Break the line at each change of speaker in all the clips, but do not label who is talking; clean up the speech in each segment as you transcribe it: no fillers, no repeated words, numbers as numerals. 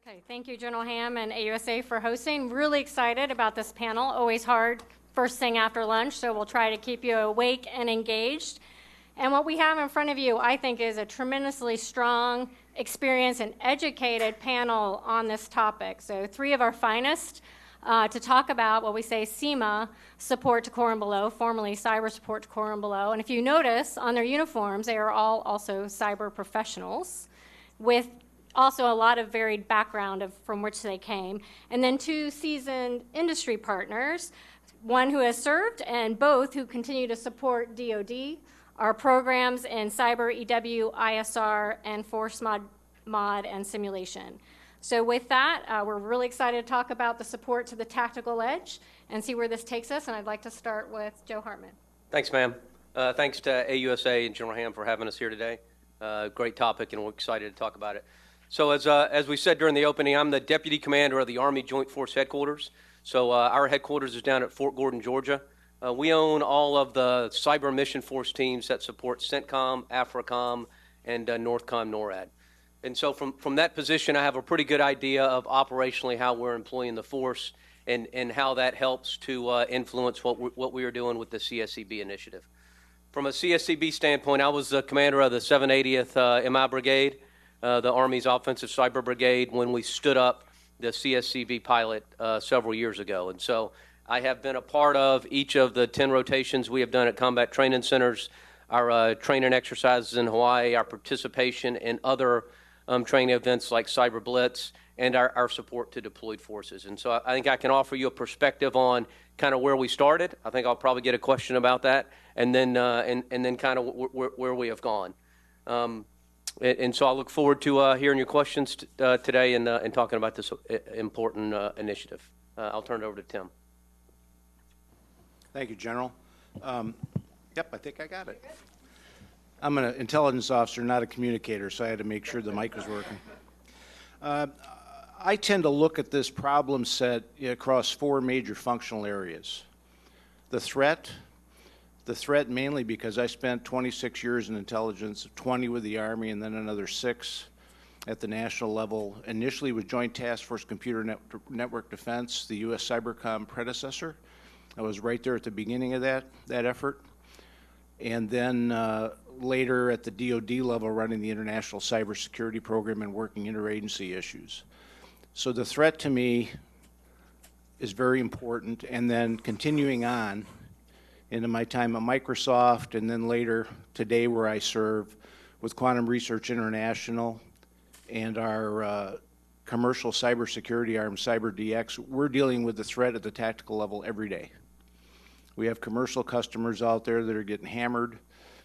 Okay, thank you, General Ham and AUSA for hosting. Really excited about this panel. Always hard first thing after lunch, so we'll try to keep you awake and engaged. And what we have in front of you, I think, is a tremendously strong, experienced, and educated panel on this topic. So 3 of our finest to talk about what we say CEMA, support to core and below, formerly cyber support to core and below. And if you notice on their uniforms, they are all also cyber professionals with also a lot of varied background from which they came. And then 2 seasoned industry partners, one who has served and both who continue to support DoD, our programs in cyber, EW, ISR, and force mod and simulation. So with that, we're really excited to talk about the support to the tactical edge and see where this takes us. And I'd like to start with Joe Hartman.
Thanks, ma'am. Thanks to AUSA and General Ham for having us here today. Great topic, and we're excited to talk about it. So as we said during the opening, I'm the Deputy Commander of the Army Joint Force Headquarters. So our headquarters is down at Fort Gordon, Georgia. We own all of the cyber mission force teams that support CENTCOM, AFRICOM, and NORTHCOM NORAD. And so from that position, I have a pretty good idea of operationally how we're employing the force and how that helps to influence what we are doing with the CSCB initiative. From a CSCB standpoint, I was the commander of the 780th MI Brigade, the Army's Offensive Cyber Brigade, when we stood up the CSCB pilot several years ago. And so I have been a part of each of the 10 rotations we have done at combat training centers, our training exercises in Hawaii, our participation in other training events like Cyber Blitz, and our support to deployed forces. And so I think I can offer you a perspective on kind of where we started. I think I'll probably get a question about that, and then kind of where we have gone. And so I look forward to hearing your questions today and talking about this important initiative. I'll turn it over to Tim.
Thank you, General. Yep, I think I got it. I'm an intelligence officer, not a communicator, so I had to make sure the mic was working. I tend to look at this problem set across 4 major functional areas. The threat mainly because I spent 26 years in intelligence, 20 with the Army, and then another 6 at the national level, initially with Joint Task Force Computer Network Defense, the U.S. Cybercom predecessor. I was right there at the beginning of that effort. And then later at the DoD level running the International Cybersecurity Program and working interagency issues. So the threat to me is very important. And then continuing on into my time at Microsoft and then later today where I serve with Quantum Research International and our commercial cybersecurity arm, CyberDx, we're dealing with the threat at the tactical level every day. We have commercial customers out there that are getting hammered.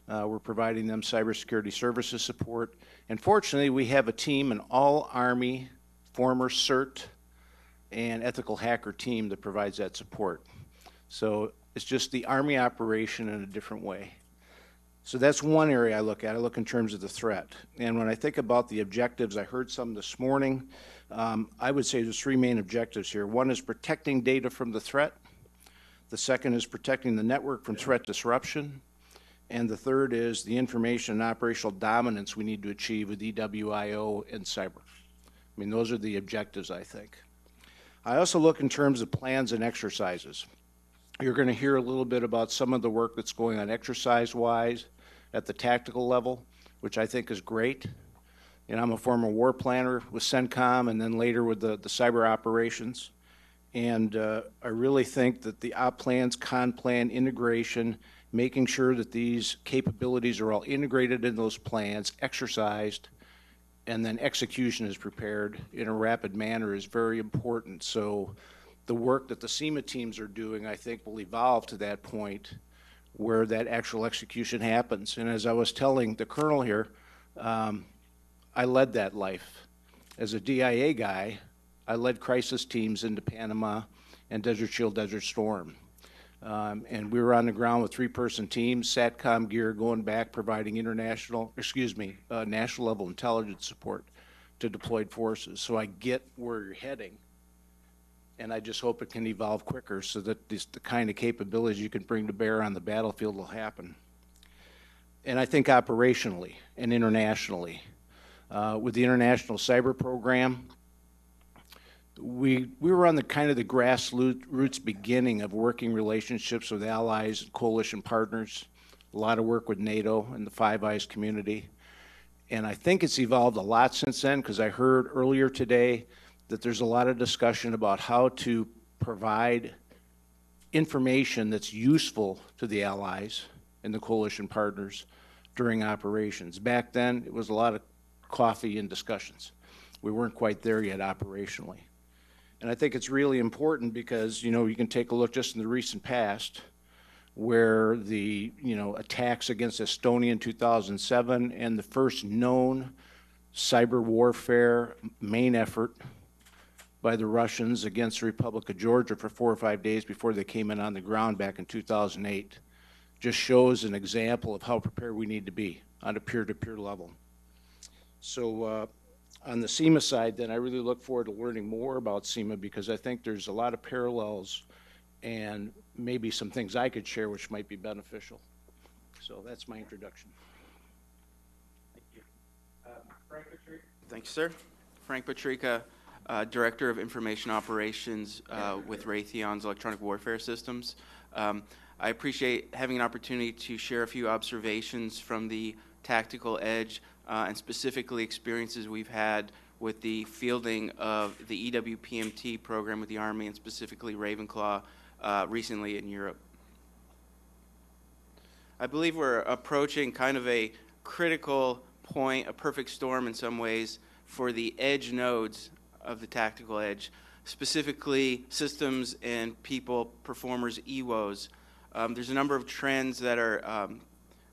We're providing them cybersecurity services support. And fortunately, we have a team, an all-Army, former CERT, and ethical hacker team that provides that support. So it's just the Army operation in a different way. So that's one area I look at. I look in terms of the threat. And when I think about the objectives, I heard some this morning. I would say there's 3 main objectives here. One is protecting data from the threat. The second is protecting the network from threat disruption. And the third is the information and operational dominance we need to achieve with EWIO and cyber. I mean, those are the objectives, I think. I also look in terms of plans and exercises. You're going to hear a little bit about some of the work that's going on exercise-wise at the tactical level, which I think is great. And I'm a former war planner with CENTCOM and then later with the cyber operations. And I really think that the op plans, con plan, integration, making sure that these capabilities are all integrated in those plans, exercised, and then execution is prepared in a rapid manner is very important. So the work that the CEMA teams are doing, I think, will evolve to that point where that actual execution happens. And as I was telling the colonel here, I led that life. As a DIA guy, I led crisis teams into Panama and Desert Shield, Desert Storm. And we were on the ground with 3-person teams, SATCOM gear going back, providing national level intelligence support to deployed forces. So I get where you're heading. And I just hope it can evolve quicker so that the kind of capabilities you can bring to bear on the battlefield will happen. And I think operationally and internationally, with the International Cyber Program, we were on the kind of the grassroots beginning of working relationships with allies and coalition partners, a lot of work with NATO and the Five Eyes community. And I think it's evolved a lot since then, because I heard earlier today that there's a lot of discussion about how to provide information that's useful to the allies and the coalition partners during operations. Back then, it was a lot of coffee and discussions. We weren't quite there yet operationally. And I think it's really important because, you know, you can take a look just in the recent past where the, you know, attacks against Estonia in 2007 and the first known cyber warfare main effort by the Russians against the Republic of Georgia for 4 or 5 days before they came in on the ground back in 2008 just shows an example of how prepared we need to be on a peer-to-peer level. So on the CEMA side, then, I really look forward to learning more about CEMA because I think there's a lot of parallels and maybe some things I could share which might be beneficial. So that's my introduction.
Thank you. Frank Pietryka. Thank you, sir. Frank Pietryka, Director of Information Operations with Raytheon's Electronic Warfare Systems. I appreciate having an opportunity to share a few observations from the tactical edge and specifically experiences we've had with the fielding of the EWPMT program with the Army and specifically Ravenclaw recently in Europe. I believe we're approaching kind of a critical point, a perfect storm in some ways, for the edge nodes of the tactical edge, specifically systems and people, performers, EWOs. There's a number of trends that are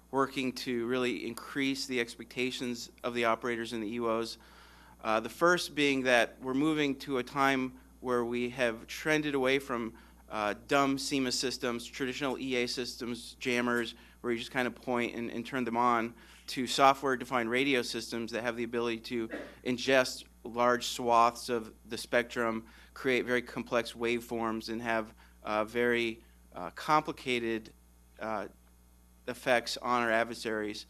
working to really increase the expectations of the operators and the EWOs. The first being that we're moving to a time where we have trended away from dumb CEMA systems, traditional EA systems, jammers, where you just kind of point and turn them on, to software-defined radio systems that have the ability to ingest large swaths of the spectrum, create very complex waveforms, and have very complicated effects on our adversaries.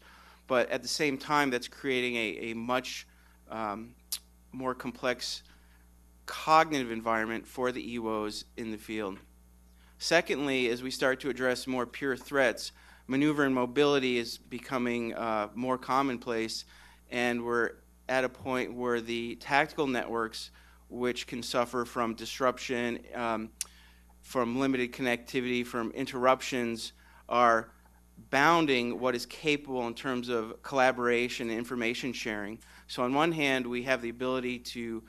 But at the same time, that's creating a much more complex cognitive environment for the EWOs in the field. Secondly, as we start to address more pure threats, maneuver and mobility is becoming more commonplace, and we're at a point where the tactical networks, which can suffer from disruption, from limited connectivity, from interruptions, are bounding what is capable in terms of collaboration and information sharing. So on one hand, we have the ability to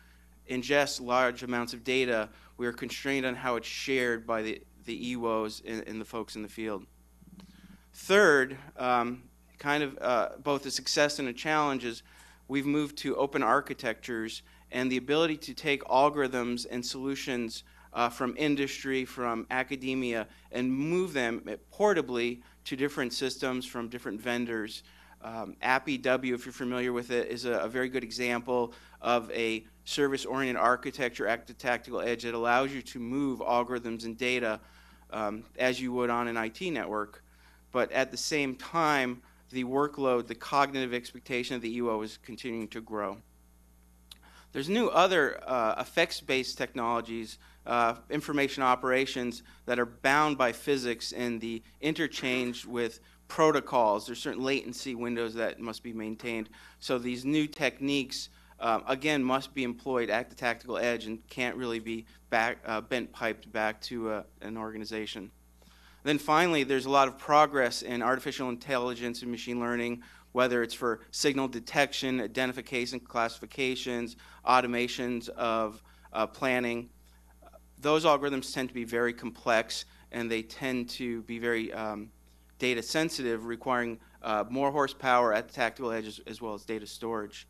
ingest large amounts of data. We are constrained on how it's shared by the EWOs and the folks in the field. Third, both a success and a challenge is we've moved to open architectures and the ability to take algorithms and solutions from industry, from academia, and move them portably to different systems from different vendors. AppEW, if you're familiar with it, is a very good example of a service-oriented architecture at the tactical edge that allows you to move algorithms and data as you would on an IT network. But at the same time, the workload, the cognitive expectation of the EWO is continuing to grow. There's new other effects-based technologies, information operations, that are bound by physics and the interchange with protocols. There's certain latency windows that must be maintained. So these new techniques, again, must be employed at the tactical edge and can't really be bent piped back to an organization. Then finally, there's a lot of progress in artificial intelligence and machine learning, whether it's for signal detection, identification, classifications, automations of planning. Those algorithms tend to be very complex, and they tend to be very data sensitive, requiring more horsepower at the tactical edge as well as data storage.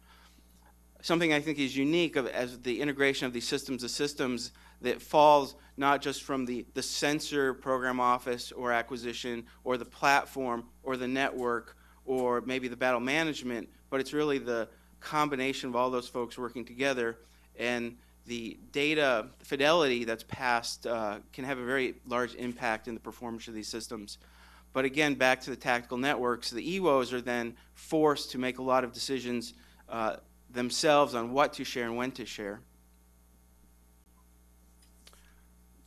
Something I think is unique as the integration of these systems of systems that falls not just from the sensor program office or acquisition or the platform or the network or maybe the battle management, but it's really the combination of all those folks working together, and the data fidelity that's passed can have a very large impact in the performance of these systems. But again, back to the tactical networks, the EWOs are then forced to make a lot of decisions themselves on what to share and when to share.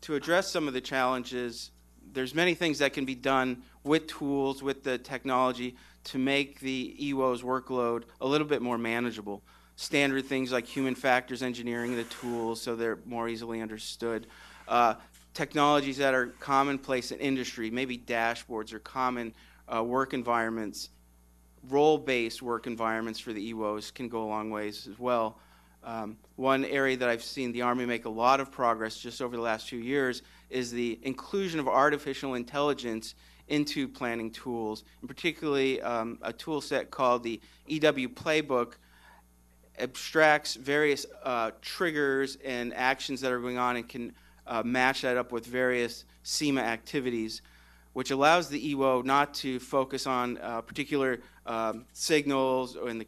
to address some of the challenges, there's many things that can be done with tools, with the technology, to make the EWO's workload a little bit more manageable. Standard things like human factors engineering the tools so they're more easily understood. Technologies that are commonplace in industry, maybe dashboards or common work environments, role-based work environments for the EWOs can go a long ways as well. One area that I've seen the Army make a lot of progress just over the last few years is the inclusion of artificial intelligence into planning tools, and particularly a tool set called the EW Playbook abstracts various triggers and actions that are going on and can match that up with various CEMA activities, which allows the EWO not to focus on particular signals or in the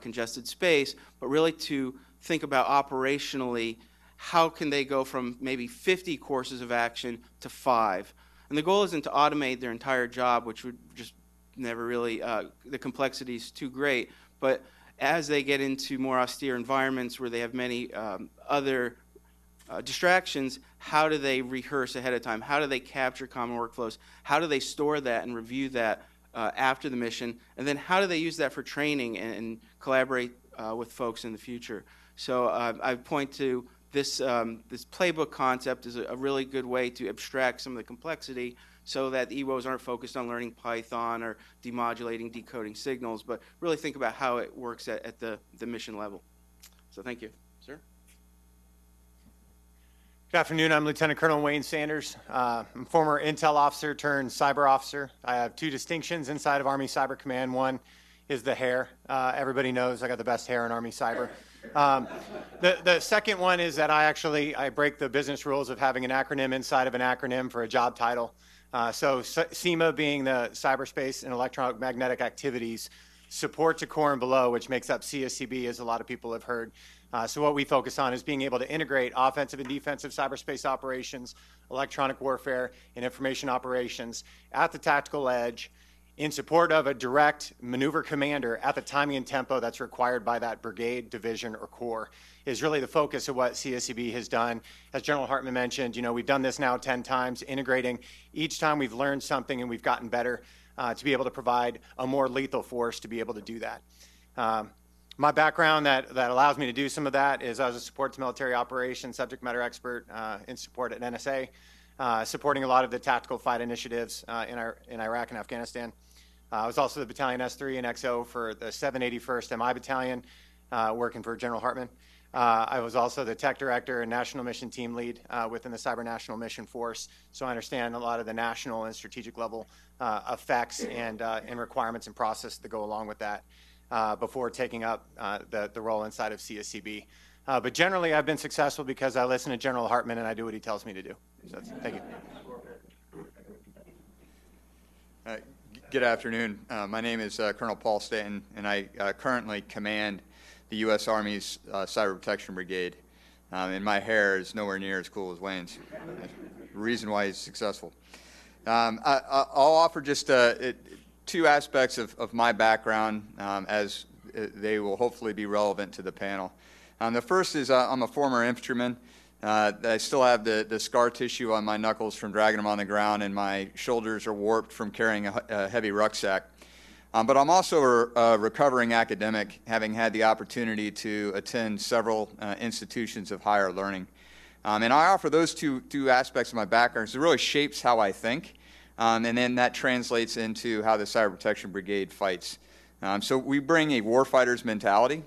congested space, but really to think about operationally how can they go from maybe 50 courses of action to 5. And the goal isn't to automate their entire job, which would just never really, the complexity is too great, but as they get into more austere environments where they have many other distractions, how do they rehearse ahead of time? How do they capture common workflows? How do they store that and review that after the mission? And then how do they use that for training and collaborate with folks in the future? So I point to this playbook concept is a really good way to abstract some of the complexity so that the EWOs aren't focused on learning Python or demodulating, decoding signals, but really think about how it works at the mission level. So thank you. Sir?
Good afternoon. I'm Lieutenant Colonel Wayne Sanders. I'm a former Intel officer turned cyber officer. I have 2 distinctions inside of Army Cyber Command. One is the hair. Everybody knows I got the best hair in Army Cyber. The second one is that I break the business rules of having an acronym inside of an acronym for a job title. So CEMA being the Cyberspace and Electromagnetic Activities, support to core and below, which makes up CSCB, as a lot of people have heard. So what we focus on is being able to integrate offensive and defensive cyberspace operations, electronic warfare, and information operations at the tactical edge in support of a direct maneuver commander at the timing and tempo that's required by that brigade, division, or corps is really the focus of what CSCB has done. As General Hartman mentioned, we've done this now 10 times, integrating. Each time we've learned something and we've gotten better to be able to provide a more lethal force to be able to do that. My background that allows me to do some of that is I was a support to military operations subject matter expert in support at NSA, supporting a lot of the tactical fight initiatives in Iraq and Afghanistan. I was also the Battalion S3 and XO for the 781st MI Battalion, working for General Hartman. I was also the tech director and national mission team lead within the Cyber National Mission Force, so I understand a lot of the national and strategic level effects and requirements and process that go along with that before taking up the role inside of CSCB. But generally, I've been successful because I listen to General Hartman and I do what he tells me to do. So thank you.
Good afternoon. My name is Colonel Paul Stanton, and I currently command the U.S. Army's Cyber Protection Brigade. And my hair is nowhere near as cool as Wayne's. The reason why he's successful. I'll offer just 2 aspects of my background as they will hopefully be relevant to the panel. The first is I'm a former infantryman. I still have the scar tissue on my knuckles from dragging them on the ground, and my shoulders are warped from carrying a heavy rucksack. But I'm also a recovering academic, having had the opportunity to attend several institutions of higher learning. And I offer those two aspects of my background because it really shapes how I think, and then that translates into how the Cyber Protection Brigade fights. So we bring a warfighter's mentality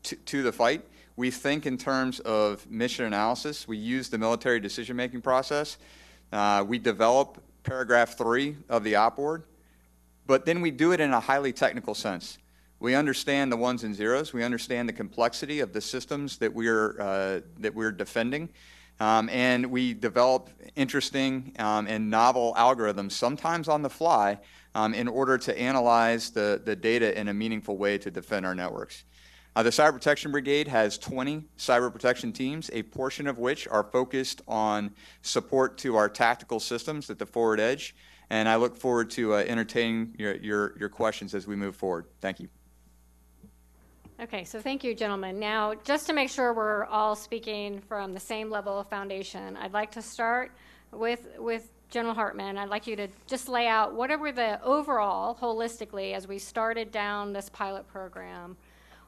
to the fight. We think in terms of mission analysis. We use the military decision-making process. We develop paragraph 3 of the op board, but then we do it in a highly technical sense. We understand the ones and zeros. We understand the complexity of the systems that we're defending, and we develop interesting and novel algorithms, sometimes on the fly, in order to analyze the data in a meaningful way to defend our networks. The Cyber Protection Brigade has 20 cyber protection teams, a portion of which are focused on support to our tactical systems at the forward edge, and I look forward to entertaining your questions as we move forward. Thank you.
Okay, so thank you, gentlemen. Now, just to make sure we're all speaking from the same level of foundation, I'd like to start with General Hartman. I'd like you to just lay out whatever the overall, holistically, as we started down this pilot program,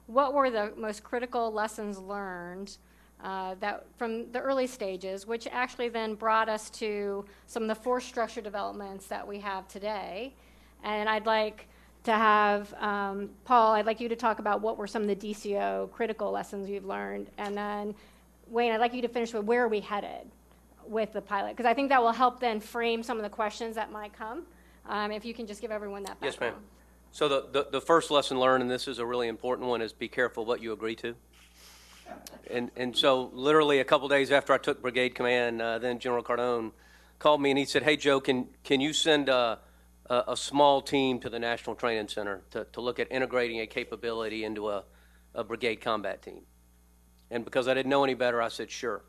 what were the most critical lessons learned that from the early stages, which actually then brought us to some of the force structure developments that we have today. And I'd like to have, Paul, I'd like you to talk about what were some of the DCO critical lessons you've learned. And then, Wayne, I'd like you to finish with where are we headed with the pilot? Because I think that will help then frame some of the questions that might come. If you can just give everyone that background.
Yes, ma'am. So the first lesson learned, and this is a really important one, is be careful what you agree to. And so literally a couple days after I took brigade command, then General Cardone called me and he said, hey, Joe, can you send a small team to the National Training Center to look at integrating a capability into a brigade combat team? And because I didn't know any better, I said, sure.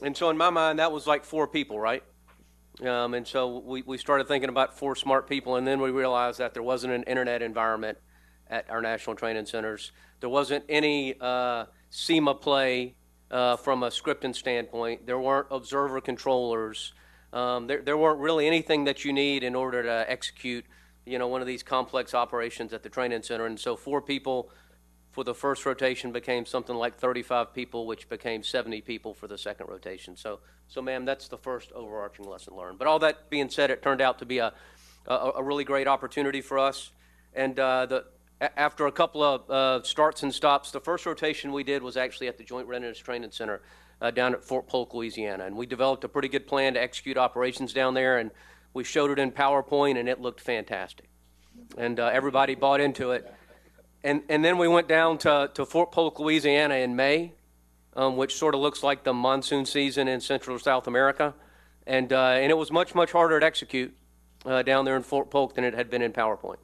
And so in my mind, that was like 4 people, right? And so we started thinking about 4 smart people, and then we realized that there wasn't an internet environment at our national training centers. There wasn't any CEMA play from a scripting standpoint. There weren't observer controllers. There weren't really anything that you need in order to execute, one of these complex operations at the training center. And so 4 people for the first rotation became something like 35 people, which became 70 people for the second rotation. So ma'am, that's the first overarching lesson learned. But all that being said, it turned out to be a really great opportunity for us. And after a couple of starts and stops, the first rotation we did was actually at the Joint Readiness Training Center down at Fort Polk, Louisiana. And we developed a pretty good plan to execute operations down there, and we showed it in PowerPoint, and it looked fantastic. And everybody bought into it. And then we went down to Fort Polk, Louisiana in May, which sort of looks like the monsoon season in Central South America. And it was much, much harder to execute down there in Fort Polk than it had been in PowerPoint.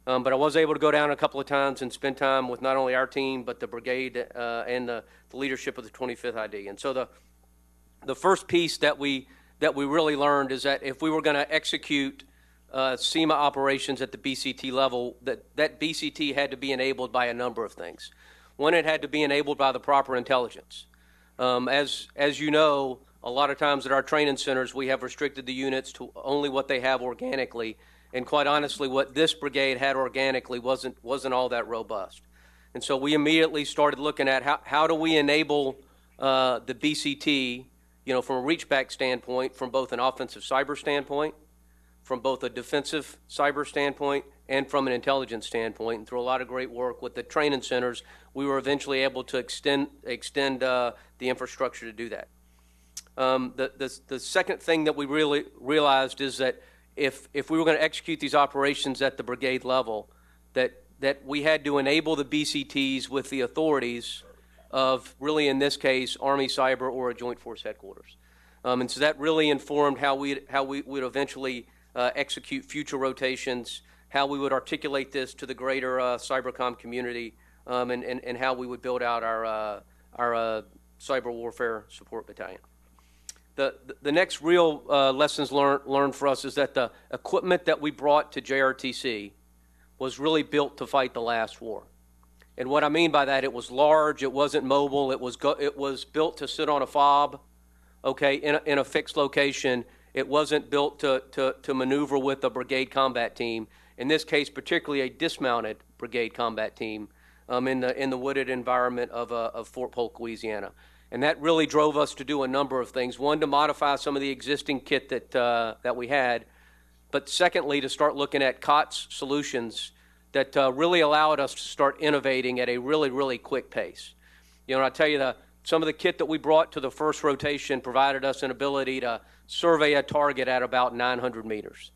But I was able to go down a couple of times and spend time with not only our team, but the brigade and the leadership of the 25th ID. And so the first piece that we really learned is that if we were going to execute CEMA operations at the BCT level, that BCT had to be enabled by a number of things. One, it had to be enabled by the proper intelligence. As you know, a lot of times at our training centers, we have restricted the units to only what they have organically. And quite honestly, what this brigade had organically wasn't all that robust. And so we immediately started looking at how do we enable the BCT, from a reach-back standpoint, from both an offensive cyber standpoint, from both a defensive cyber standpoint, and from an intelligence standpoint. And through a lot of great work with the training centers, we were eventually able to extend the infrastructure to do that. The second thing that we really realized is that if we were going to execute these operations at the brigade level, that we had to enable the BCTs with the authorities of, really in this case, Army Cyber or a Joint Force Headquarters. And so that really informed how we would eventually execute future rotations, how we would articulate this to the greater cybercom community, and how we would build out our cyber warfare support battalion. The next real lessons learned for us is that the equipment that we brought to JRTC was really built to fight the last war. And what I mean by that, it was large, it wasn't mobile, it was built to sit on a fob, okay, in a fixed location. It wasn't built to maneuver with a brigade combat team. In this case, particularly a dismounted brigade combat team in the wooded environment of Fort Polk, Louisiana. And that really drove us to do a number of things. One, to modify some of the existing kit that we had, but secondly, to start looking at COTS solutions that really allowed us to start innovating at a really, really quick pace. And I tell you, some of the kit that we brought to the first rotation provided us an ability to survey a target at about 900 meters.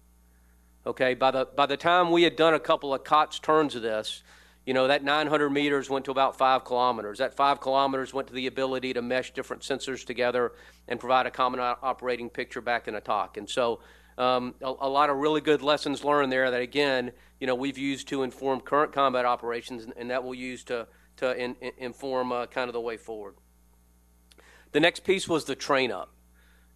Okay, by the time we had done a couple of COTS turns of this, that 900 meters went to about 5 kilometers. That 5 kilometers went to the ability to mesh different sensors together and provide a common operating picture back in a TOC. And so a lot of really good lessons learned there that, again, we've used to inform current combat operations, and that we'll use to inform kind of the way forward. The next piece was the train up.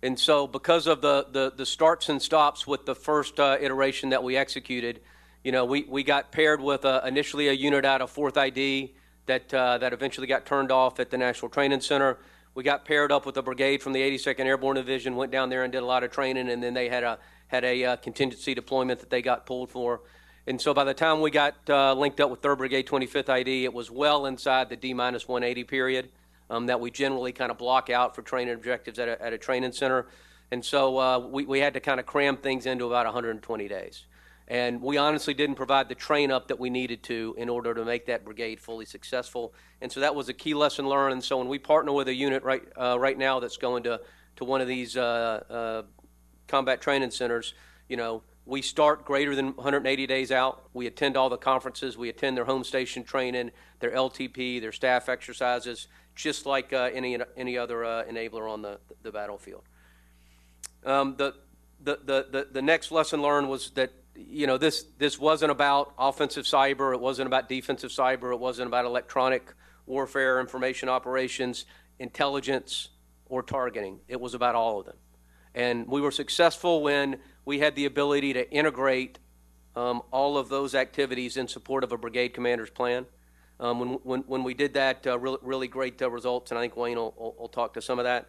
And so because of the starts and stops with the first iteration that we executed, You know, we got paired with initially a unit out of 4th ID that eventually got turned off at the National Training Center. We got paired up with a brigade from the 82nd Airborne Division, went down there and did a lot of training, and then they had a contingency deployment that they got pulled for. And so by the time we got linked up with 3rd Brigade 25th ID, it was well inside the D-180 period that we generally kind of block out for training objectives at a training center. And so we had to kind of cram things into about 120 days. And we honestly didn't provide the train up that we needed to in order to make that brigade fully successful. And so that was a key lesson learned. And so when we partner with a unit right now that's going to one of these combat training centers, you know, we start greater than 180 days out. We attend all the conferences. We attend their home station training, their LTP, their staff exercises, just like any other enabler on the battlefield. The next lesson learned was that, you know, this wasn't about offensive cyber. It wasn't about defensive cyber. It wasn't about electronic warfare, information operations, intelligence, or targeting. It was about all of them. And we were successful when we had the ability to integrate all of those activities in support of a brigade commander's plan. When we did that, really great results, and I think Wayne will talk to some of that.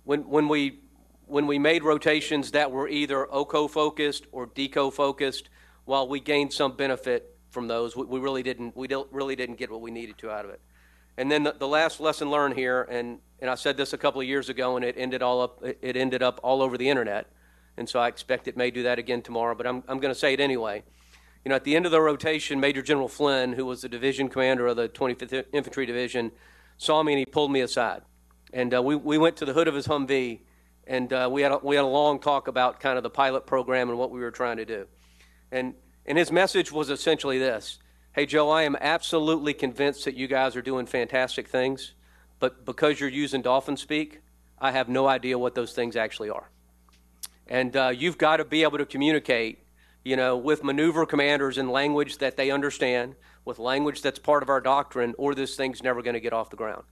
When we made rotations that were either OCO-focused or DECO-focused, while we gained some benefit from those, we really didn't get what we needed to out of it. And then the last lesson learned here, and I said this a couple of years ago, and it ended up all over the internet, and so I expect it may do that again tomorrow, but I'm going to say it anyway. You know, at the end of the rotation, Major General Flynn, who was the division commander of the 25th Infantry Division, saw me and he pulled me aside, and we went to the hood of his Humvee. And we had a long talk about kind of the pilot program and what we were trying to do. And his message was essentially this: hey, Joe, I am absolutely convinced that you guys are doing fantastic things, but because you're using dolphin speak, I have no idea what those things actually are. And you've got to be able to communicate, you know, with maneuver commanders in language that they understand, with language that's part of our doctrine, or this thing's never going to get off the ground.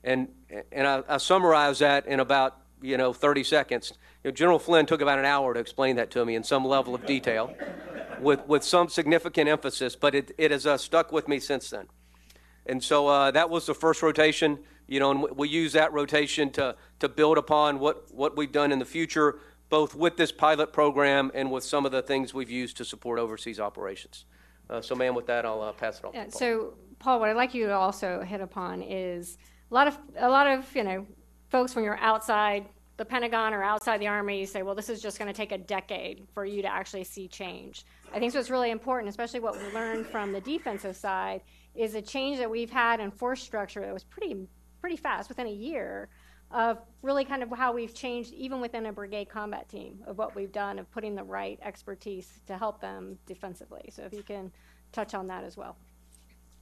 And I summarized that in about 30 seconds. You know, General Flynn took about an hour to explain that to me in some level of detail with some significant emphasis, but it has stuck with me since then. And so that was the first rotation, you know, and we use that rotation to build upon what we've done in the future, both with this pilot program and with some of the things we've used to support overseas operations. So, ma'am, with that, I'll pass it on.
Yeah, so, Paul, what I'd like you to also hit upon is a lot of folks, when you're outside the Pentagon or outside the Army, you say, well, this is just going to take a decade for you to actually see change. I think what's really important, especially what we learned from the defensive side, is a change that we've had in force structure that was pretty fast, within a year, of really kind of how we've changed even within a brigade combat team, of what we've done of putting the right expertise to help them defensively. So if you can touch on that as well.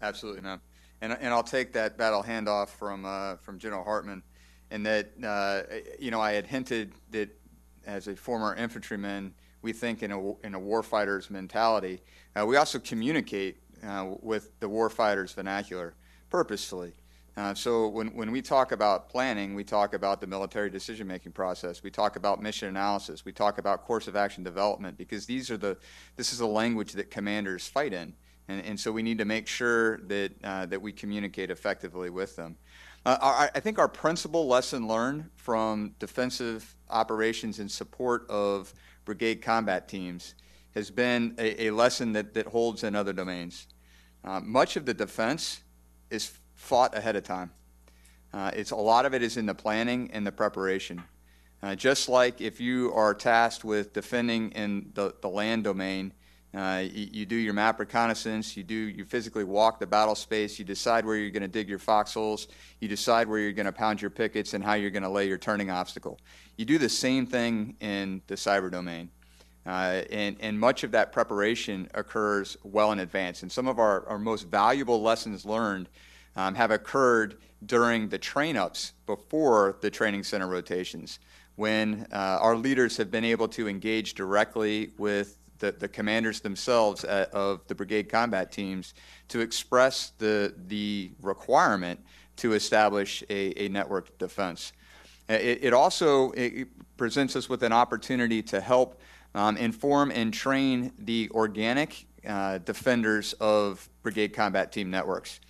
Absolutely, ma'am. And I'll take that battle handoff from General Hartman. And that, I had hinted that as a former infantryman, we think in a warfighter's mentality. We also communicate with the warfighter's vernacular purposefully. So when we talk about planning, we talk about the military decision-making process. We talk about mission analysis. We talk about course of action development, because this is a language that commanders fight in. And so we need to make sure that we communicate effectively with them. I think our principal lesson learned from defensive operations in support of brigade combat teams has been a lesson that holds in other domains. Much of the defense is fought ahead of time. A lot of it is in the planning and the preparation. Just like if you are tasked with defending in the land domain, you do your map reconnaissance, you physically walk the battle space, you decide where you're going to dig your foxholes, you decide where you're going to pound your pickets and how you're going to lay your turning obstacle. You do the same thing in the cyber domain. And much of that preparation occurs well in advance. And some of our most valuable lessons learned have occurred during the train-ups before the training center rotations, when our leaders have been able to engage directly with the commanders themselves of the brigade combat teams to express the requirement to establish a network of defense. It also presents us with an opportunity to help inform and train the organic defenders of brigade combat team networks.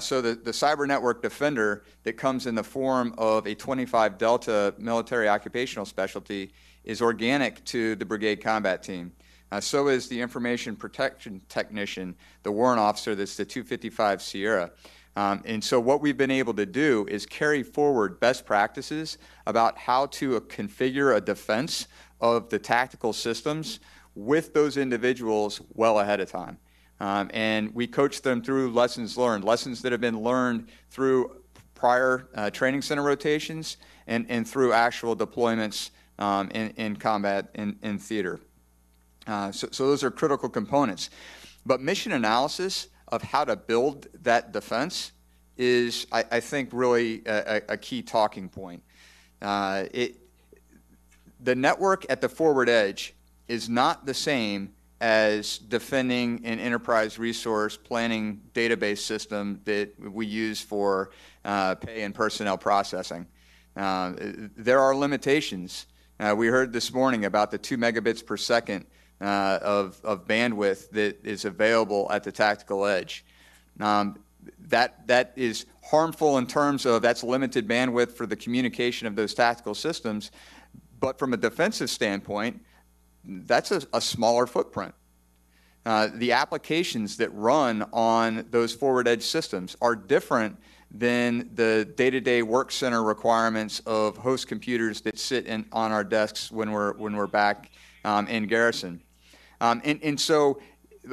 So the cyber network defender that comes in the form of a 25 Delta military occupational specialty is organic to the brigade combat team. So is the information protection technician, the warrant officer that's the 255 Sierra. And so what we've been able to do is carry forward best practices about how to configure a defense of the tactical systems with those individuals well ahead of time. And we coach them through lessons learned, lessons that have been learned through prior training center rotations and through actual deployments in combat in theater. So those are critical components. But mission analysis of how to build that defense is, I think, really a key talking point. The network at the forward edge is not the same as defending an enterprise resource planning database system that we use for pay and personnel processing. There are limitations. We heard this morning about the 2 megabits per second of bandwidth that is available at the tactical edge. That is harmful in terms of that's limited bandwidth for the communication of those tactical systems, but from a defensive standpoint, that's a smaller footprint. The applications that run on those forward edge systems are different than the day-to-day work center requirements of host computers that sit on our desks when we're back in garrison. And so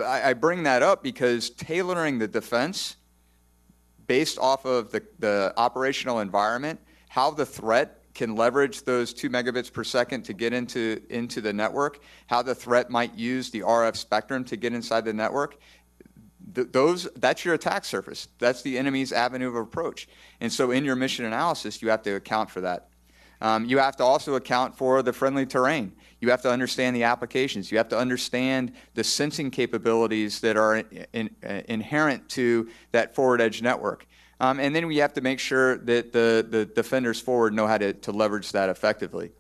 I bring that up because tailoring the defense based off of the operational environment, how the threat can leverage those 2 megabits per second to get into the network, how the threat might use the RF spectrum to get inside the network, that's your attack surface. That's the enemy's avenue of approach. And so in your mission analysis, you have to account for that. You have to also account for the friendly terrain. You have to understand the applications. You have to understand the sensing capabilities that are inherent to that forward edge network. And then we have to make sure that the defenders forward know how to leverage that effectively.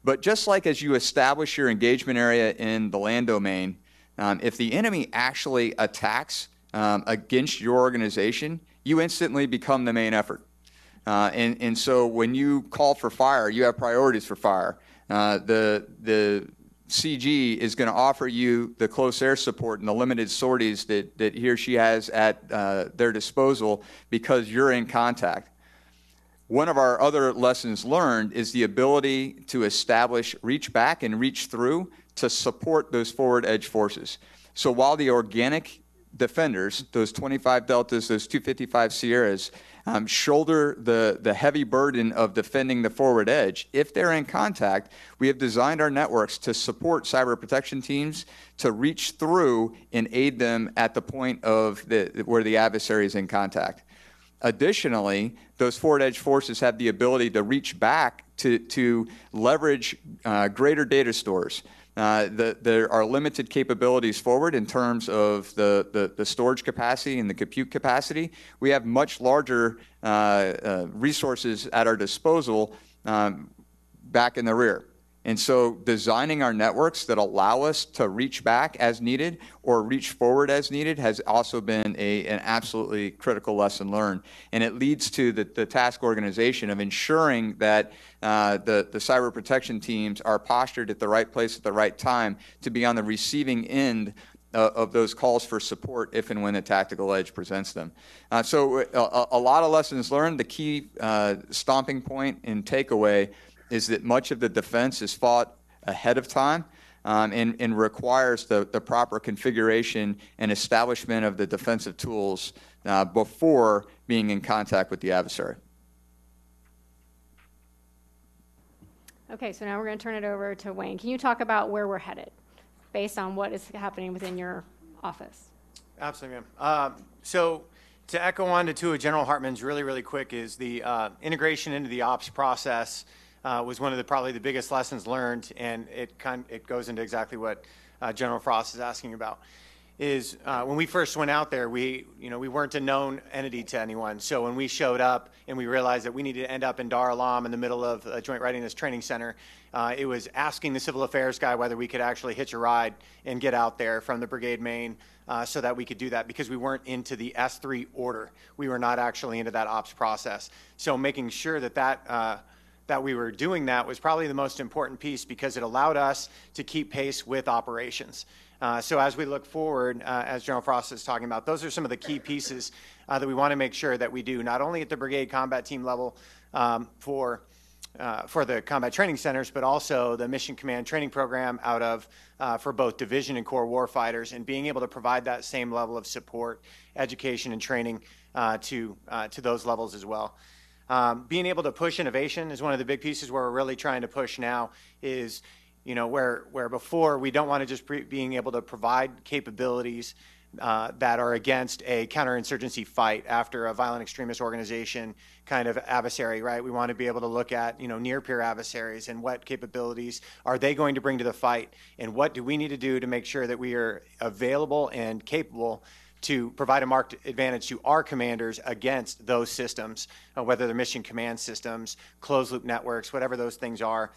But just like as you establish your engagement area in the land domain, if the enemy actually attacks against your organization, you instantly become the main effort. And so when you call for fire, you have priorities for fire. The CG is going to offer you the close air support and the limited sorties that he or she has at their disposal because you're in contact. One of our other lessons learned is the ability to establish reach back and reach through to support those forward edge forces. So while the organic defenders, those 25 Deltas, those 255 Sierras, shoulder the heavy burden of defending the forward edge, if they're in contact, we have designed our networks to support cyber protection teams to reach through and aid them at the point of where the adversary is in contact. Additionally, those forward edge forces have the ability to reach back to leverage greater data stores. There are limited capabilities forward in terms of the storage capacity and the compute capacity. We have much larger resources at our disposal back in the rear. And so designing our networks that allow us to reach back as needed or reach forward as needed has also been an absolutely critical lesson learned. And it leads to the task organization of ensuring that the cyber protection teams are postured at the right place at the right time to be on the receiving end of those calls for support if and when the tactical edge presents them. So a lot of lessons learned. The key stomping point and takeaway is that much of the defense is fought ahead of time and requires the proper configuration and establishment of the defensive tools before being in contact with the adversary.
Okay, so now we're going to turn it over to Wayne. Can you talk about where we're headed based on what is happening within your office?
Absolutely, ma'am. So to echo on to two of General Hartman's really quick is the integration into the ops process was one of probably the biggest lessons learned, and it goes into exactly what General Frost is asking about. is when we first went out there, we weren't a known entity to anyone. So when we showed up and we realized that we needed to end up in Dar Alam in the middle of a Joint Readiness Training Center, it was asking the civil affairs guy whether we could actually hitch a ride and get out there from the Brigade Main so that we could do that, because we weren't into the S3 order. We were not actually into that ops process. So making sure that we were doing that was probably the most important piece, because it allowed us to keep pace with operations. So as we look forward, as General Frost is talking about, those are some of the key pieces that we want to make sure that we do, not only at the brigade combat team level for the combat training centers, but also the mission command training program out of for both division and corps warfighters, and being able to provide that same level of support, education, and training to those levels as well. Being able to push innovation is one of the big pieces where we're really trying to push now. Is where before we don't want to just being able to provide capabilities that are against a counterinsurgency fight after a violent extremist organization kind of adversary, right? We want to be able to look at, near peer adversaries and what capabilities are they going to bring to the fight, and what do we need to do to make sure that we are available and capable to provide a marked advantage to our commanders against those systems, whether they're mission command systems, closed loop networks, whatever those things are.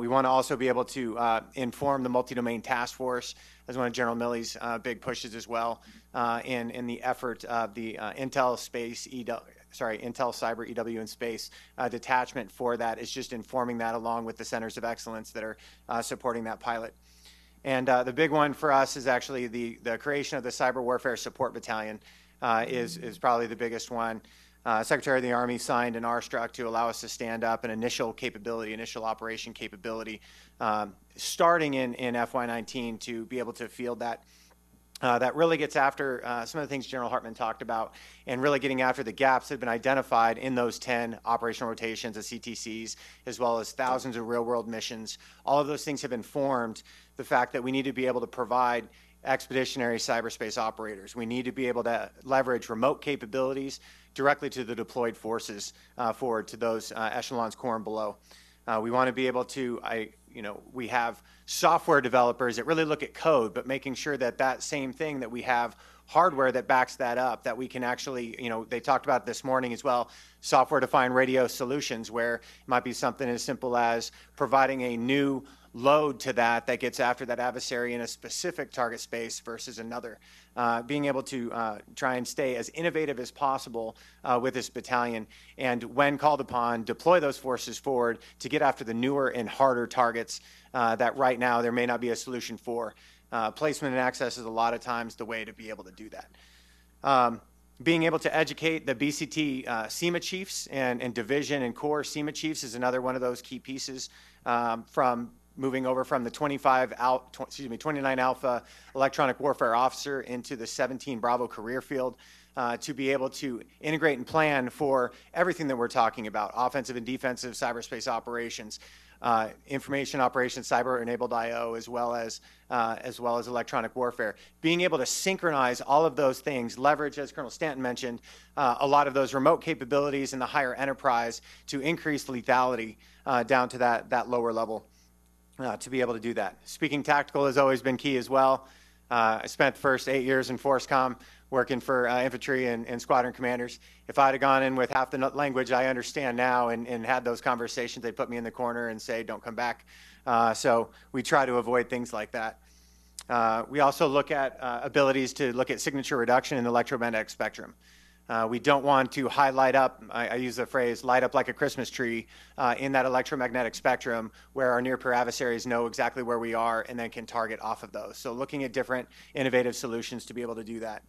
We want to also be able to inform the multi-domain task force as one of General Milley's big pushes as well in the effort of the Intel Cyber EW and Space detachment for that, is just informing that along with the centers of excellence that are supporting that pilot. And the big one for us is actually the creation of the Cyber Warfare Support Battalion is probably the biggest one. Secretary of the Army signed an RSTRUC to allow us to stand up an initial operation capability, starting in FY19 to be able to field that. That really gets after some of the things General Hartman talked about, and really getting after the gaps that have been identified in those 10 operational rotations of CTCs, as well as thousands of real-world missions. All of those things have informed the fact that we need to be able to provide expeditionary cyberspace operators. We need to be able to leverage remote capabilities directly to the deployed forces forward to those echelons, corps and below. We want to be able to, we have software developers that really look at code, but making sure that that same thing that we have hardware that backs that up, that we can actually, they talked about this morning as well, software-defined radio solutions, where it might be something as simple as providing a new load to that gets after that adversary in a specific target space versus another. Being able to try and stay as innovative as possible with this battalion, and when called upon, deploy those forces forward to get after the newer and harder targets that right now there may not be a solution for. Placement and access is a lot of times the way to be able to do that. Being able to educate the BCT CEMA chiefs and division and corps CEMA chiefs is another one of those key pieces, from moving over from the 29 Alpha electronic warfare officer into the 17 Bravo career field, to be able to integrate and plan for everything that we're talking about: offensive and defensive cyberspace operations, information operations, cyber-enabled I/O, as well as electronic warfare. Being able to synchronize all of those things, leverage, as Colonel Stanton mentioned, a lot of those remote capabilities in the higher enterprise to increase lethality down to that lower level. To be able to do that. Speaking tactical has always been key as well. I spent the first 8 years in FORSCOM working for infantry and squadron commanders. If I'd have gone in with half the language I understand now and had those conversations, they'd put me in the corner and say, don't come back. So we try to avoid things like that. We also look at abilities to look at signature reduction in the electromagnetic spectrum. We don't want to light up, I use the phrase, light up like a Christmas tree in that electromagnetic spectrum, where our near-peer adversaries know exactly where we are and then can target off of those. So looking at different innovative solutions to be able to do that.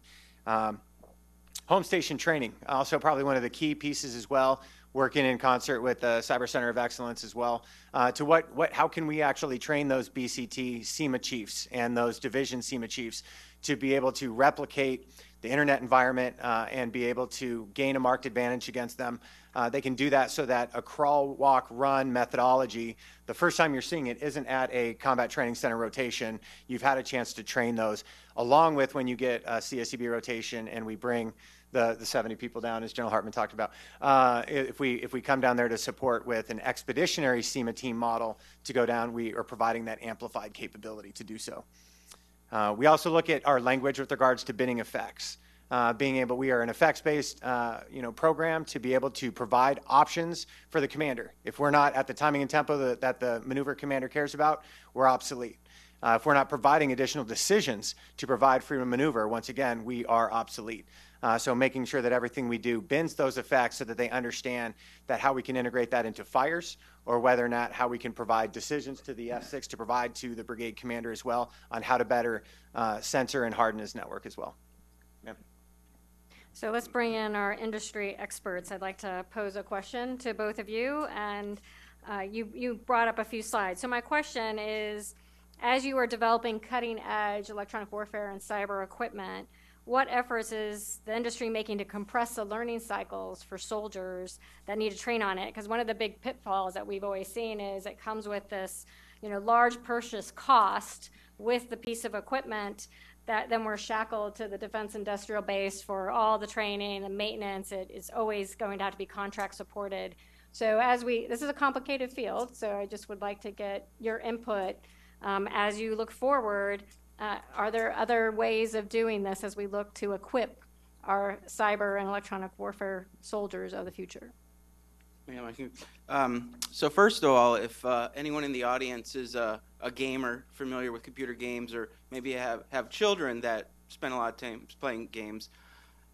Home station training, also probably one of the key pieces as well, working in concert with the Cyber Center of Excellence as well, to how can we actually train those BCT CEMA chiefs and those division CEMA chiefs to be able to replicate the internet environment and be able to gain a marked advantage against them. They can do that so that a crawl, walk, run methodology, the first time you're seeing it isn't at a combat training center rotation. You've had a chance to train those, along with when you get a CSCB rotation and we bring the 70 people down, as General Hartman talked about. If we come down there to support with an expeditionary CEMA team model to go down, we are providing that amplified capability to do so. We also look at our language with regards to binning effects. We are an effects-based program to be able to provide options for the commander. If we're not at the timing and tempo that the maneuver commander cares about, we're obsolete. If we're not providing additional decisions to provide freedom of maneuver, once again, we are obsolete. So making sure that everything we do bins those effects so that they understand that how we can integrate that into fires, or whether or not how we can provide decisions to the F6 to provide to the brigade commander as well on how to better censor and harden his network as well. Yeah.
So let's bring in our industry experts. I'd like to pose a question to both of you, and you brought up a few slides. So my question is, as you are developing cutting-edge electronic warfare and cyber equipment, what efforts is the industry making to compress the learning cycles for soldiers that need to train on it? Because one of the big pitfalls that we've always seen is it comes with this, large purchase cost with the piece of equipment that then we're shackled to the defense industrial base for all the training, the maintenance. It is always going to have to be contract supported. So this is a complicated field, so I just would like to get your input as you look forward. Are there other ways of doing this as we look to equip our cyber and electronic warfare soldiers of the future?
Yeah, so first of all, if anyone in the audience is a gamer, familiar with computer games, or maybe have children that spend a lot of time playing games,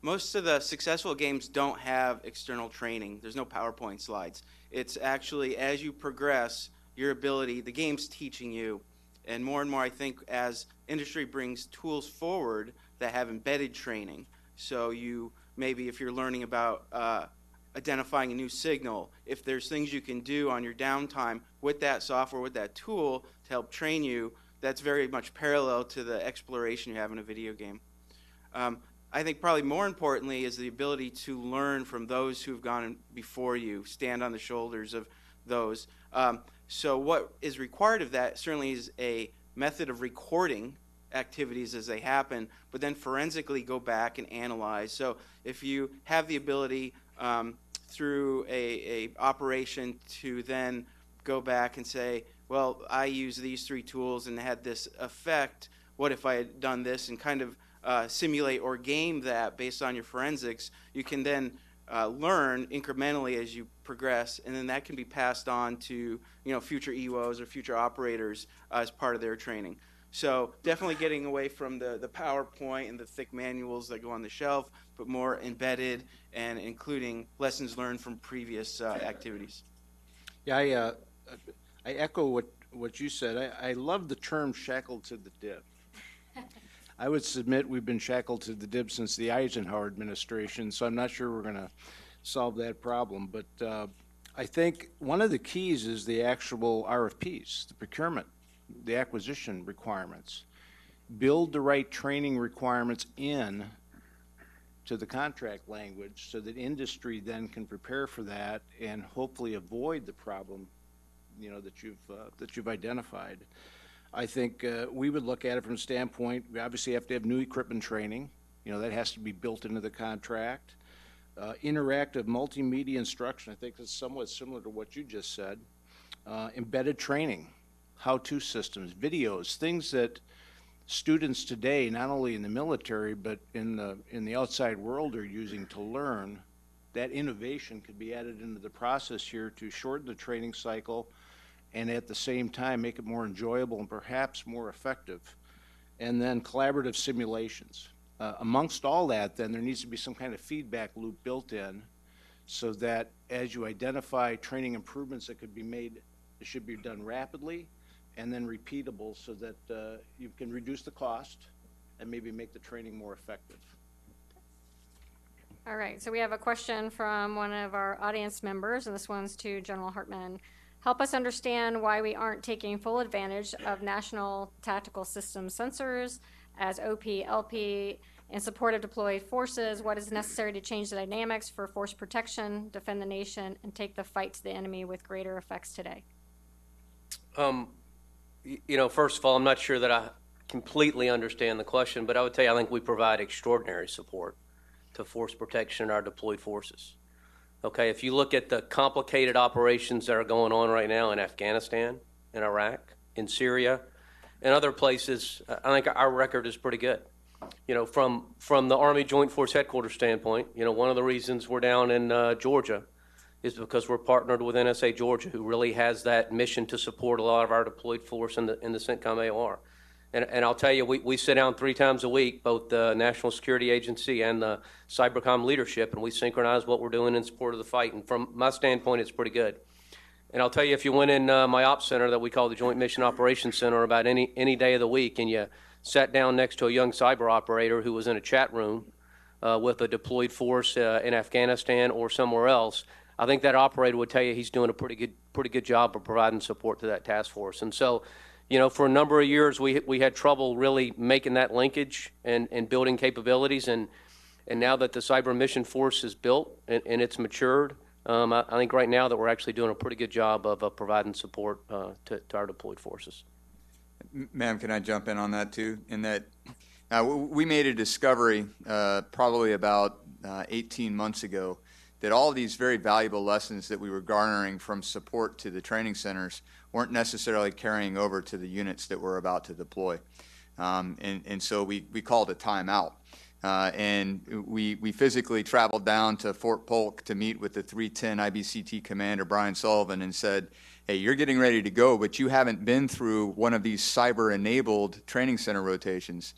most of the successful games don't have external training. There's no PowerPoint slides. It's actually, as you progress, your ability, the game's teaching you. And more, I think, as industry brings tools forward that have embedded training. So maybe if you're learning about identifying a new signal, if there's things you can do on your downtime with that software, with that tool to help train you, that's very much parallel to the exploration you have in a video game. I think probably more importantly is the ability to learn from those who've gone before you, stand on the shoulders of those. So what is required of that certainly is a method of recording activities as they happen, but then forensically go back and analyze. So if you have the ability through a operation to then go back and say, well, I used these 3 tools and had this effect, what if I had done this, and kind of simulate or game that based on your forensics, you can then learn incrementally as you progress, and then that can be passed on to future EOs or future operators as part of their training. So definitely getting away from the PowerPoint and the thick manuals that go on the shelf, but more embedded and including lessons learned from previous activities.
Yeah, I echo what you said. I love the term shackled to the dip. I would submit we've been shackled to the dip since the Eisenhower administration, so I'm not sure we're going to solve that problem. But I think one of the keys is the actual RFPs, the procurement, the acquisition requirements. Build the right training requirements in to the contract language so that industry then can prepare for that and hopefully avoid the problem that you've identified. I think we would look at it from a standpoint, we obviously have to have new equipment training. That has to be built into the contract. Interactive multimedia instruction, I think is somewhat similar to what you just said. Embedded training, how-to systems, videos, things that students today, not only in the military, but in the outside world are using to learn. That innovation could be added into the process here to shorten the training cycle and at the same time make it more enjoyable and perhaps more effective. And then collaborative simulations. Amongst all that, then, there needs to be some kind of feedback loop built in so that as you identify training improvements that could be made, it should be done rapidly and then repeatable so that you can reduce the cost and maybe make the training more effective.
All right, so we have a question from one of our audience members, and this one's to General Hartman. Help us understand why we aren't taking full advantage of National Tactical System sensors as OP, LP, in support of deployed forces. What is necessary to change the dynamics for force protection, defend the nation, and take the fight to the enemy with greater effects today?
First of all, I'm not sure that I completely understand the question, but I would tell you I think we provide extraordinary support to force protection in our deployed forces. Okay, if you look at the complicated operations that are going on right now in Afghanistan, in Iraq, in Syria, in other places, I think our record is pretty good. You know, from the Army Joint Force Headquarters standpoint, you know, one of the reasons we're down in Georgia is because we're partnered with NSA Georgia, who really has that mission to support a lot of our deployed force in the CENTCOM AOR. And I'll tell you, we sit down 3 times a week, both the National Security Agency and the Cybercom leadership, and we synchronize what we're doing in support of the fight. And from my standpoint, it's pretty good. And I'll tell you, if you went in my ops center that we call the Joint Mission Operations Center about any day of the week, and you sat down next to a young cyber operator who was in a chat room with a deployed force in Afghanistan or somewhere else, I think that operator would tell you he's doing a pretty good job of providing support to that task force. And so, you know, for a number of years, we had trouble really making that linkage and building capabilities. And now that the cyber mission force is built and it's matured, I think right now that we're actually doing a pretty good job of providing support to our deployed forces.
Ma'am, can I jump in on that too? In that we made a discovery probably about 18 months ago that all of these very valuable lessons that we were garnering from support to the training centers weren't necessarily carrying over to the units that we're about to deploy. And so we called a timeout. And we physically traveled down to Fort Polk to meet with the 310 IBCT commander, Brian Sullivan, and said, hey, you're getting ready to go, but you haven't been through one of these cyber-enabled training center rotations.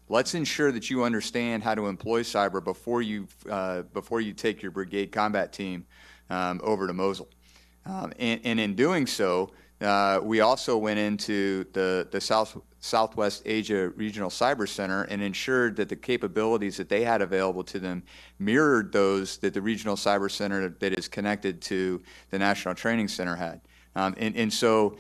Let's ensure that you understand how to employ cyber before you take your brigade combat team over to Mosul. And in doing so, we also went into the Southwest Asia Regional Cyber Center and ensured that the capabilities that they had available to them mirrored those that the Regional Cyber Center that is connected to the National Training Center had. And so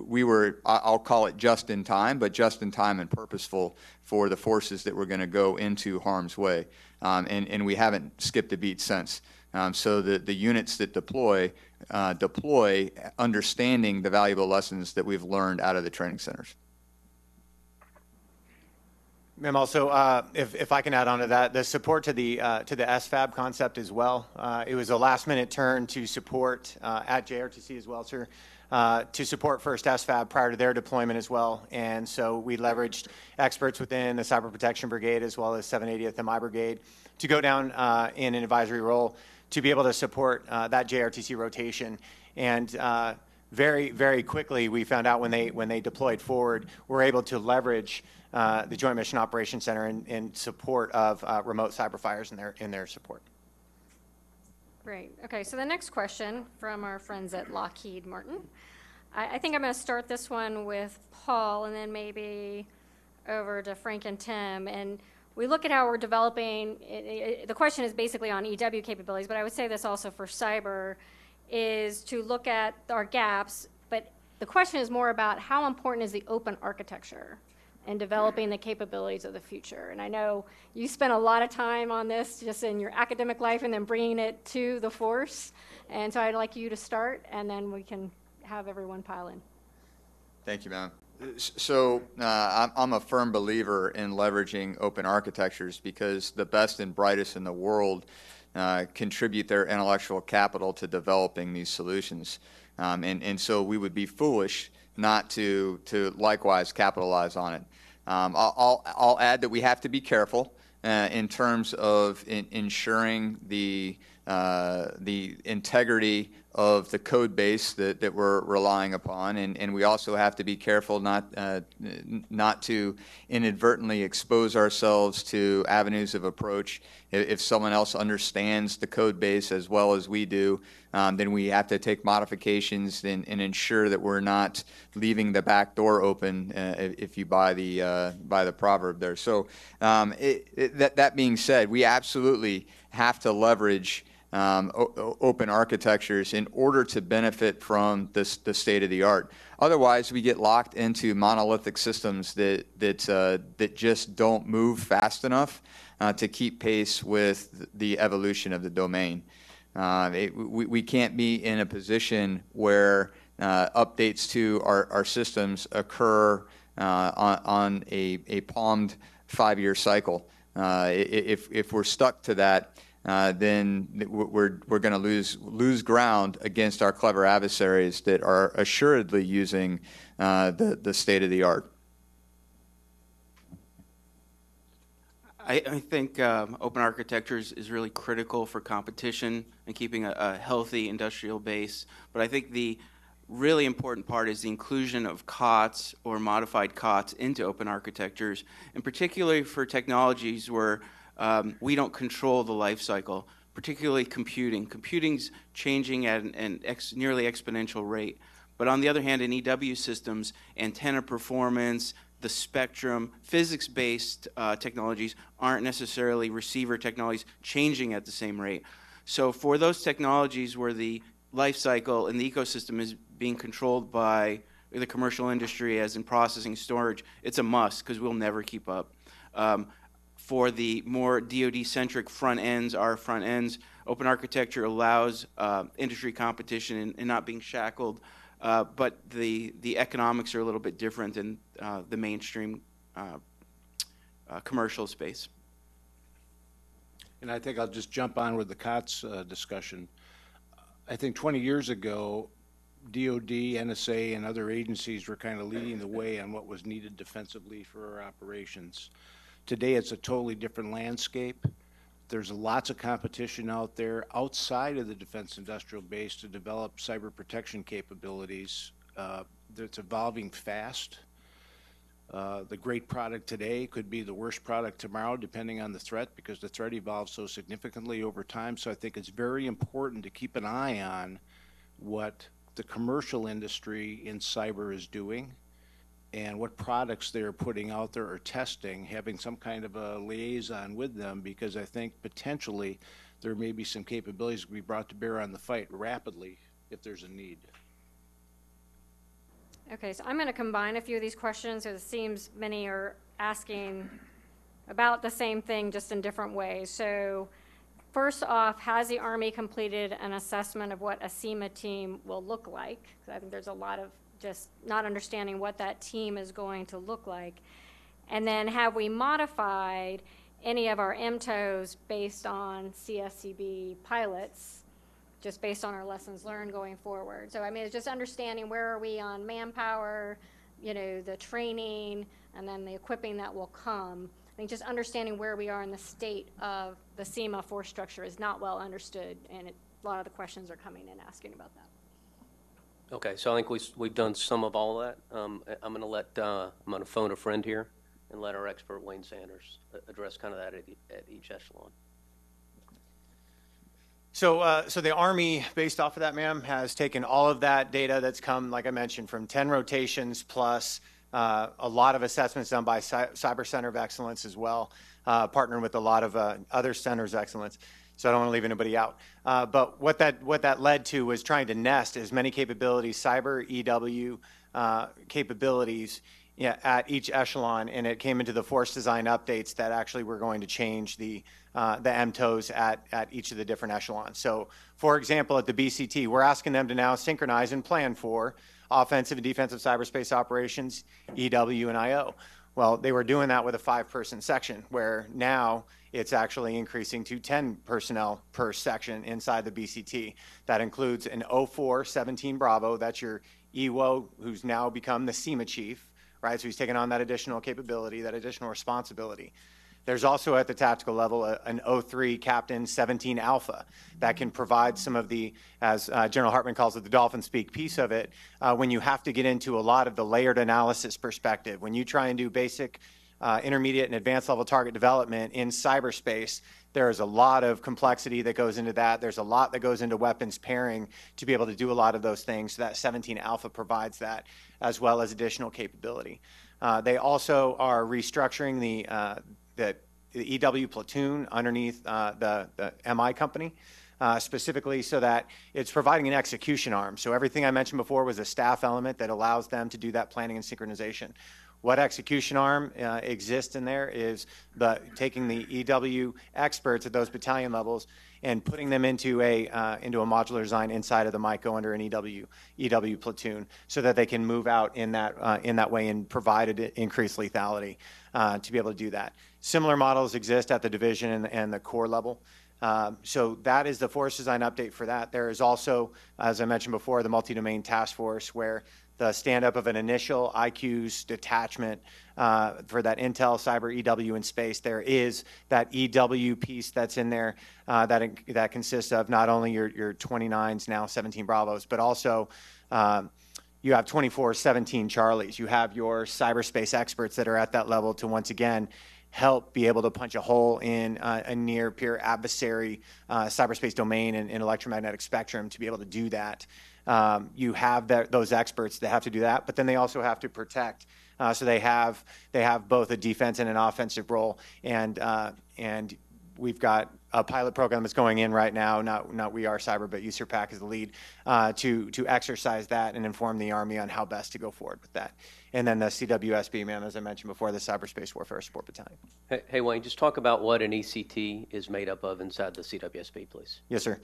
we were, I'll call it just in time, but just in time and purposeful for the forces that were going to go into harm's way. And we haven't skipped a beat since. So the units that deploy understanding the valuable lessons that we've learned out of the training centers.
Ma'am, also, if I can add on to that, the support to the SFAB concept as well. It was a last-minute turn to support at JRTC as well, sir, to support first SFAB prior to their deployment as well. And so we leveraged experts within the Cyber Protection Brigade as well as 780th MI Brigade to go down in an advisory role to be able to support that JRTC rotation. And very, very quickly, we found out when they deployed forward, we're able to leverage the Joint Mission Operations Center in support of remote cyber fires in their support.
Great. Okay, so the next question from our friends at Lockheed Martin. I think I'm going to start this one with Paul and then maybe over to Frank and Tim. And we look at how we're developing, the question is basically on EW capabilities, but I would say this also for cyber, is to look at our gaps, but the question is more about how important is the open architecture and developing the capabilities of the future. And I know you spent a lot of time on this just in your academic life and then bringing it to the force. And so I'd like you to start, and then we can have everyone pile in.
Thank you, ma'am. So I'm a firm believer in leveraging open architectures because the best and brightest in the world contribute their intellectual capital to developing these solutions. And so we would be foolish not to likewise capitalize on it. I'll add that we have to be careful in terms of ensuring the integrity of the code base that we're relying upon, and we also have to be careful not to inadvertently expose ourselves to avenues of approach. If someone else understands the code base as well as we do, then we have to take modifications and ensure that we're not leaving the back door open, if you buy the proverb there. So that being said, we absolutely have to leverage open architectures in order to benefit from the state of the art. Otherwise, we get locked into monolithic systems that just don't move fast enough to keep pace with the evolution of the domain. We can't be in a position where updates to our systems occur on a palmed 5-year cycle. If we're stuck to that, then we're going to lose ground against our clever adversaries that are assuredly using the state of the art.
I think open architecture is really critical for competition and keeping a healthy industrial base. But I think the really important part is the inclusion of COTS or modified COTS into open architectures, and particularly for technologies where we don't control the life cycle, particularly computing. Computing's changing at an nearly exponential rate. But on the other hand, in EW systems, antenna performance, the spectrum, physics-based technologies aren't necessarily receiver technologies changing at the same rate. So for those technologies where the life cycle and the ecosystem is being controlled by the commercial industry, as in processing storage, it's a must because we'll never keep up. For the more DoD-centric front ends, our front ends, open architecture allows industry competition and not being shackled. But the economics are a little bit different than the mainstream commercial space.
And I think I'll just jump on with the COTS discussion. I think 20 years ago, DoD, NSA, and other agencies were kind of leading the way on what was needed defensively for our operations. Today, it's a totally different landscape. There's lots of competition out there outside of the defense industrial base to develop cyber protection capabilities. It's evolving fast. The great product today could be the worst product tomorrow, depending on the threat, because the threat evolves so significantly over time. So I think it's very important to keep an eye on what the commercial industry in cyber is doing and what products they're putting out there or testing, having some kind of a liaison with them, because I think potentially there may be some capabilities to be brought to bear on the fight rapidly if there's a need.
Okay, so I'm going to combine a few of these questions because it seems many are asking about the same thing just in different ways. So first off, has the Army completed an assessment of what a CEMA team will look like? I think there's a lot of just not understanding what that team is going to look like. And then have we modified any of our MTOs based on CSCB pilots, just based on our lessons learned going forward? So I mean, it's just understanding where are we on manpower, you know, the training, and then the equipping that will come. I think just understanding where we are in the state of the CEMA force structure is not well understood, and a lot of the questions are coming in asking about that.
Okay, so I think we've done some of all of that. I'm going to phone a friend here and let our expert Wayne Sanders address kind of that at each echelon.
So the Army, based off of that, ma'am, has taken all of that data that's come, like I mentioned, from 10 rotations plus a lot of assessments done by Cyber Center of Excellence as well, partnering with a lot of other centers of excellence. So I don't want to leave anybody out. But what that led to was trying to nest as many capabilities, cyber EW capabilities, at each echelon, and it came into the force design updates that actually we're going to change the MTOs at each of the different echelons. So, for example, at the BCT, we're asking them to now synchronize and plan for offensive and defensive cyberspace operations, EW and IO. Well, they were doing that with a 5-person section, where now it's actually increasing to 10 personnel per section inside the BCT. That includes an 04-17 Bravo, that's your EWO, who's now become the CEMA chief, right? So he's taken on that additional capability, that additional responsibility. There's also at the tactical level an 03 Captain 17 Alpha that can provide some of the, as General Hartman calls it, the dolphin speak piece of it, when you have to get into a lot of the layered analysis perspective. When you try and do basic, intermediate, and advanced level target development in cyberspace, there is a lot of complexity that goes into that. There's a lot that goes into weapons pairing to be able to do a lot of those things. So that 17 Alpha provides that, as well as additional capability. They also are restructuring the EW platoon underneath the MI company, specifically so that it's providing an execution arm. So everything I mentioned before was a staff element that allows them to do that planning and synchronization. What execution arm exists in there is taking the EW experts at those battalion levels and putting them into a modular design inside of the MICO under an EW platoon, so that they can move out in that way and provide increased lethality to be able to do that. Similar models exist at the division and the corps level. So that is the force design update for that. There is also, as I mentioned before, the multi-domain task force where the stand-up of an initial IQ's detachment for that Intel Cyber EW in space. There is that EW piece that's in there that consists of not only your 29s, now 17 Bravos, but also you have 24-17 Charlies. You have your cyberspace experts that are at that level to once again help be able to punch a hole in a near peer adversary cyberspace domain and electromagnetic spectrum to be able to do that. You have those experts that have to do that, but then they also have to protect. So they have both a defense and an offensive role, and we've got a pilot program that's going in right now. Not We Are Cyber, but USERPAC is the lead to exercise that and inform the Army on how best to go forward with that. And then the CWSB, as I mentioned before, the Cyberspace Warfare Support Battalion.
Hey, Wayne, just talk about what an ECT is made up of inside the CWSB, please.
Yes, sir.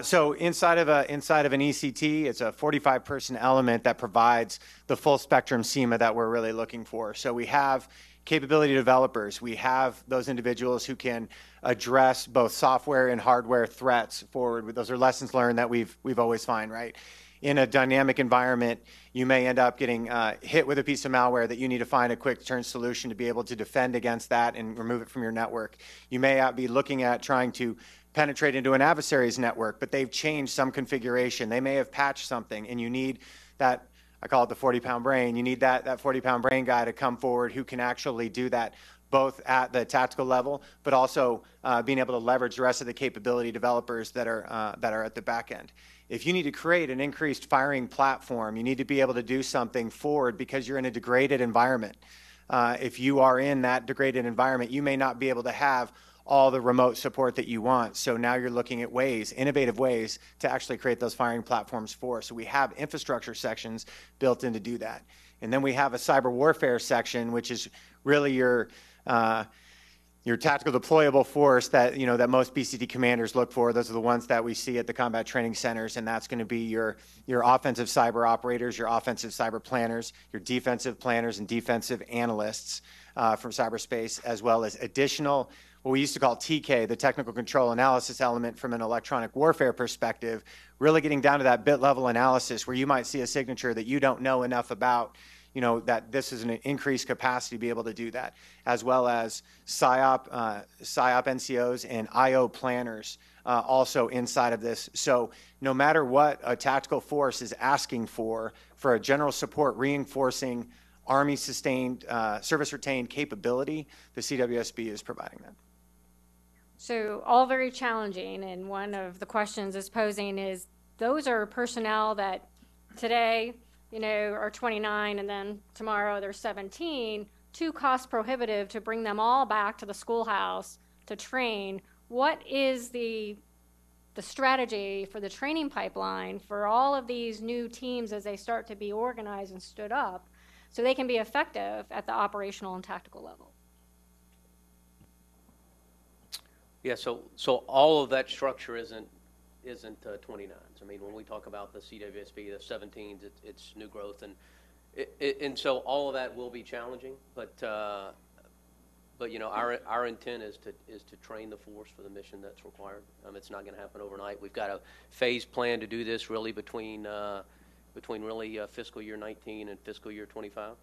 So inside of an ECT, it's a 45-person element that provides the full spectrum CEMA that we're really looking for. So we have capability developers. We have those individuals who can address both software and hardware threats forward. Those are lessons learned that we've always find, right? In a dynamic environment, you may end up getting hit with a piece of malware that you need to find a quick turn solution to be able to defend against that and remove it from your network. You may be looking at trying to penetrate into an adversary's network, but they've changed some configuration. They may have patched something, and you need that, I call it the 40-pound brain. You need that 40-pound brain guy to come forward who can actually do that, both at the tactical level, but also being able to leverage the rest of the capability developers that are at the back end. If you need to create an increased firing platform, you need to be able to do something forward because you're in a degraded environment. If you are in that degraded environment, you may not be able to have all the remote support that you want. So now you're looking at innovative ways to actually create those firing platforms for. So we have infrastructure sections built in to do that. And then we have a cyber warfare section, which is really your tactical deployable force that that most BCD commanders look for. Those are the ones that we see at the combat training centers, and that's going to be your offensive cyber operators, your offensive cyber planners, your defensive planners and defensive analysts from cyberspace, as well as additional what we used to call TK, the technical control analysis element from an electronic warfare perspective, really getting down to that bit level analysis where you might see a signature that you don't know enough about, that this is an increased capacity to be able to do that, as well as PSYOP NCOs and IO planners also inside of this. So no matter what a tactical force is asking for a general support reinforcing Army sustained, service retained capability, the CWSB is providing that.
So all very challenging, and one of the questions it's posing is those are personnel that today, are 29 and then tomorrow they're 17, too cost prohibitive to bring them all back to the schoolhouse to train. What is the strategy for the training pipeline for all of these new teams as they start to be organized and stood up so they can be effective at the operational and tactical level?
Yeah, so all of that structure isn't 29s. I mean, when we talk about the CWSB, the 17s, it's new growth, and so all of that will be challenging. But our intent is to train the force for the mission that's required. It's not going to happen overnight. We've got a phased plan to do this really between fiscal year 19 and fiscal year 25,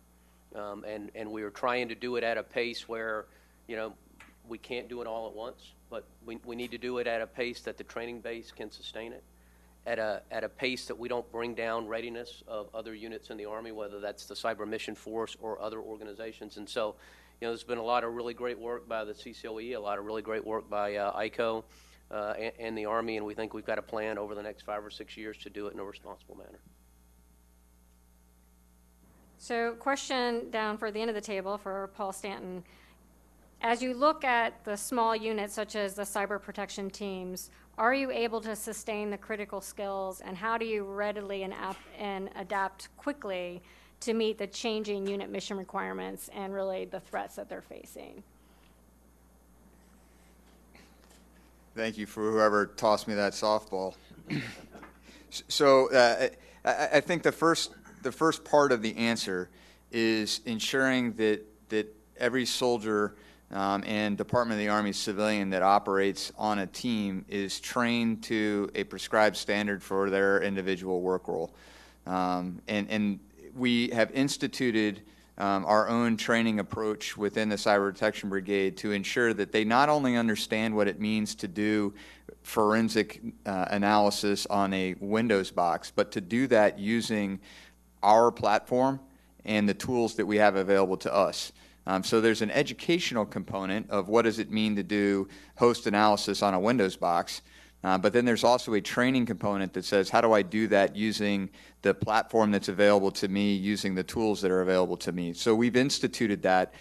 and we are trying to do it at a pace where we can't do it all at once, but we need to do it at a pace that the training base can sustain it, at a pace that we don't bring down readiness of other units in the Army, whether that's the Cyber Mission Force or other organizations. And so, there's been a lot of really great work by the CCOE, a lot of really great work by ICO and the Army, and we think we've got a plan over the next 5 or 6 years to do it in a responsible manner.
So question down for the end of the table for Paul Stanton. As you look at the small units such as the cyber protection teams, are you able to sustain the critical skills, and how do you readily and adapt quickly to meet the changing unit mission requirements and really the threats that they're facing?
Thank you for whoever tossed me that softball. So I think the first part of the answer is ensuring that every soldier and Department of the Army civilian that operates on a team is trained to a prescribed standard for their individual work role. And we have instituted our own training approach within the Cyber Detection Brigade to ensure that they not only understand what it means to do forensic analysis on a Windows box, but to do that using our platform and the tools that we have available to us. So there's an educational component of what does it mean to do host analysis on a Windows box, but then there's also a training component that says, how do I do that using the platform that's available to me, using the tools that are available to me? So we've instituted that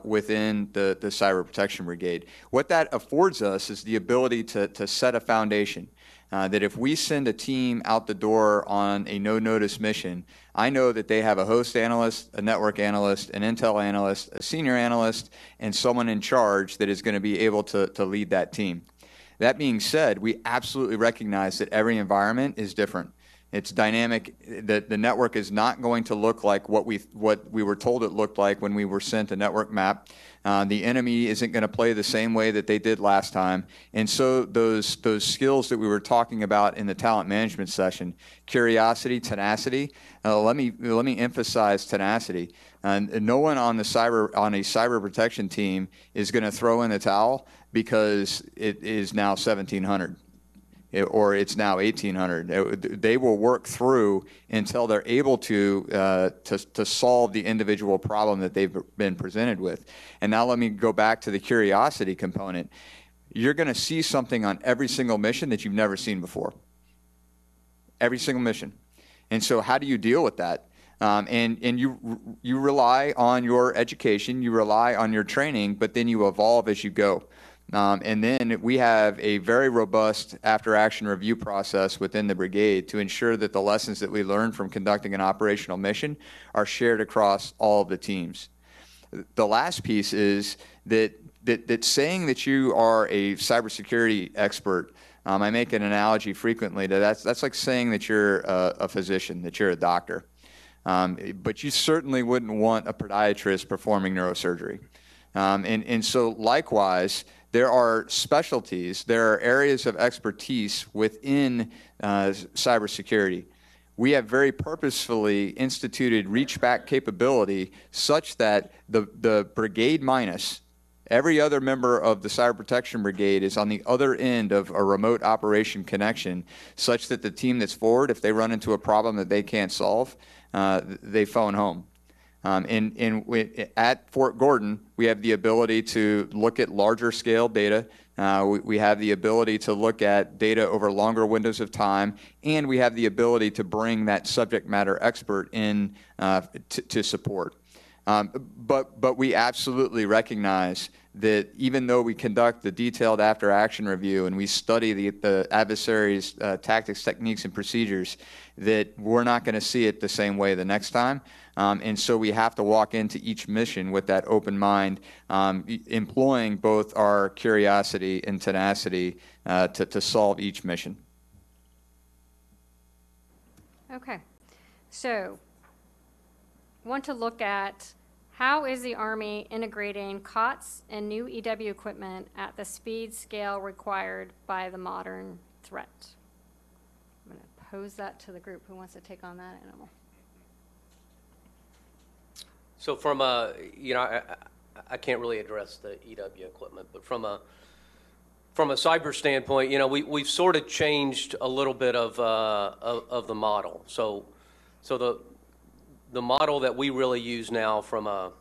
within the Cyber Protection Brigade. What that affords us is the ability to set a foundation. That if we send a team out the door on a no-notice mission, I know that they have a host analyst, a network analyst, an intel analyst, a senior analyst, and someone in charge that is going to be able to lead that team. That being said, we absolutely recognize that every environment is different. It's dynamic. The network is not going to look like what we were told it looked like when we were sent a network map. The enemy isn't going to play the same way that they did last time. And so those skills that we were talking about in the talent management session, curiosity, tenacity, let me emphasize tenacity. No one on a cyber protection team is going to throw in the towel because it is now 1700. Or it's now 1800. They will work through until they're able to solve the individual problem that they've been presented with. And now let me go back to the curiosity component. You're going to see something on every single mission that you've never seen before. Every single mission. And so how do you deal with that? And you rely on your education, you rely on your training, but then you evolve as you go. And then we have a very robust after-action review process within the brigade to ensure that the lessons that we learn from conducting an operational mission are shared across all of the teams. The last piece is that saying that you are a cybersecurity expert, I make an analogy frequently to that's like saying that you're a physician, that you're a doctor. But you certainly wouldn't want a podiatrist performing neurosurgery. And so likewise, there are specialties, there are areas of expertise within cybersecurity. We have very purposefully instituted reach-back capability such that the brigade minus, every other member of the Cyber Protection Brigade is on the other end of a remote operation connection such that the team that's forward, if they run into a problem that they can't solve, they phone home. At Fort Gordon, we have the ability to look at larger scale data. We have the ability to look at data over longer windows of time, and we have the ability to bring that subject matter expert in to support. But we absolutely recognize that even though we conduct the detailed after-action review and we study the adversary's tactics, techniques, and procedures, that we're not going to see it the same way the next time. And so we have to walk into each mission with that open mind, employing both our curiosity and tenacity to solve each mission.
Okay. So, want to look at how is the Army integrating COTS and new EW equipment at the speed scale required by the modern threat? I'm going to pose that to the group. Who wants to take on that animal?
So from a, I can't really address the EW equipment, but from a cyber standpoint, we've sort of changed a little bit of the model. So the model that we really use now from a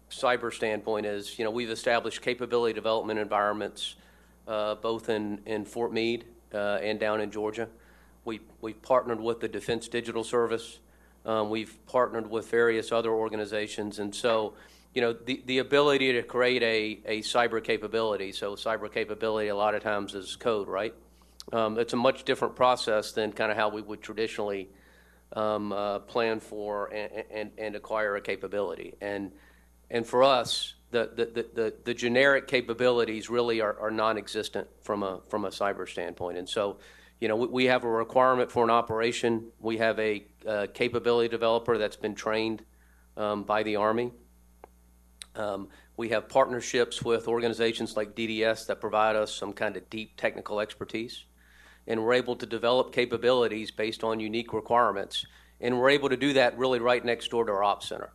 cyber standpoint is, we've established capability development environments both in Fort Meade and down in Georgia. We've partnered with the Defense Digital Service. We've partnered with various other organizations, and so the ability to create a cyber capability. So cyber capability a lot of times is code, right? It's a much different process than kind of how we would traditionally plan for and acquire a capability. And for us, the generic capabilities really are non-existent from a cyber standpoint. And so, we have a requirement for an operation. We have a capability developer that's been trained by the Army. We have partnerships with organizations like DDS that provide us some kind of deep technical expertise, and we're able to develop capabilities based on unique requirements, and we're able to do that really right next door to our ops center.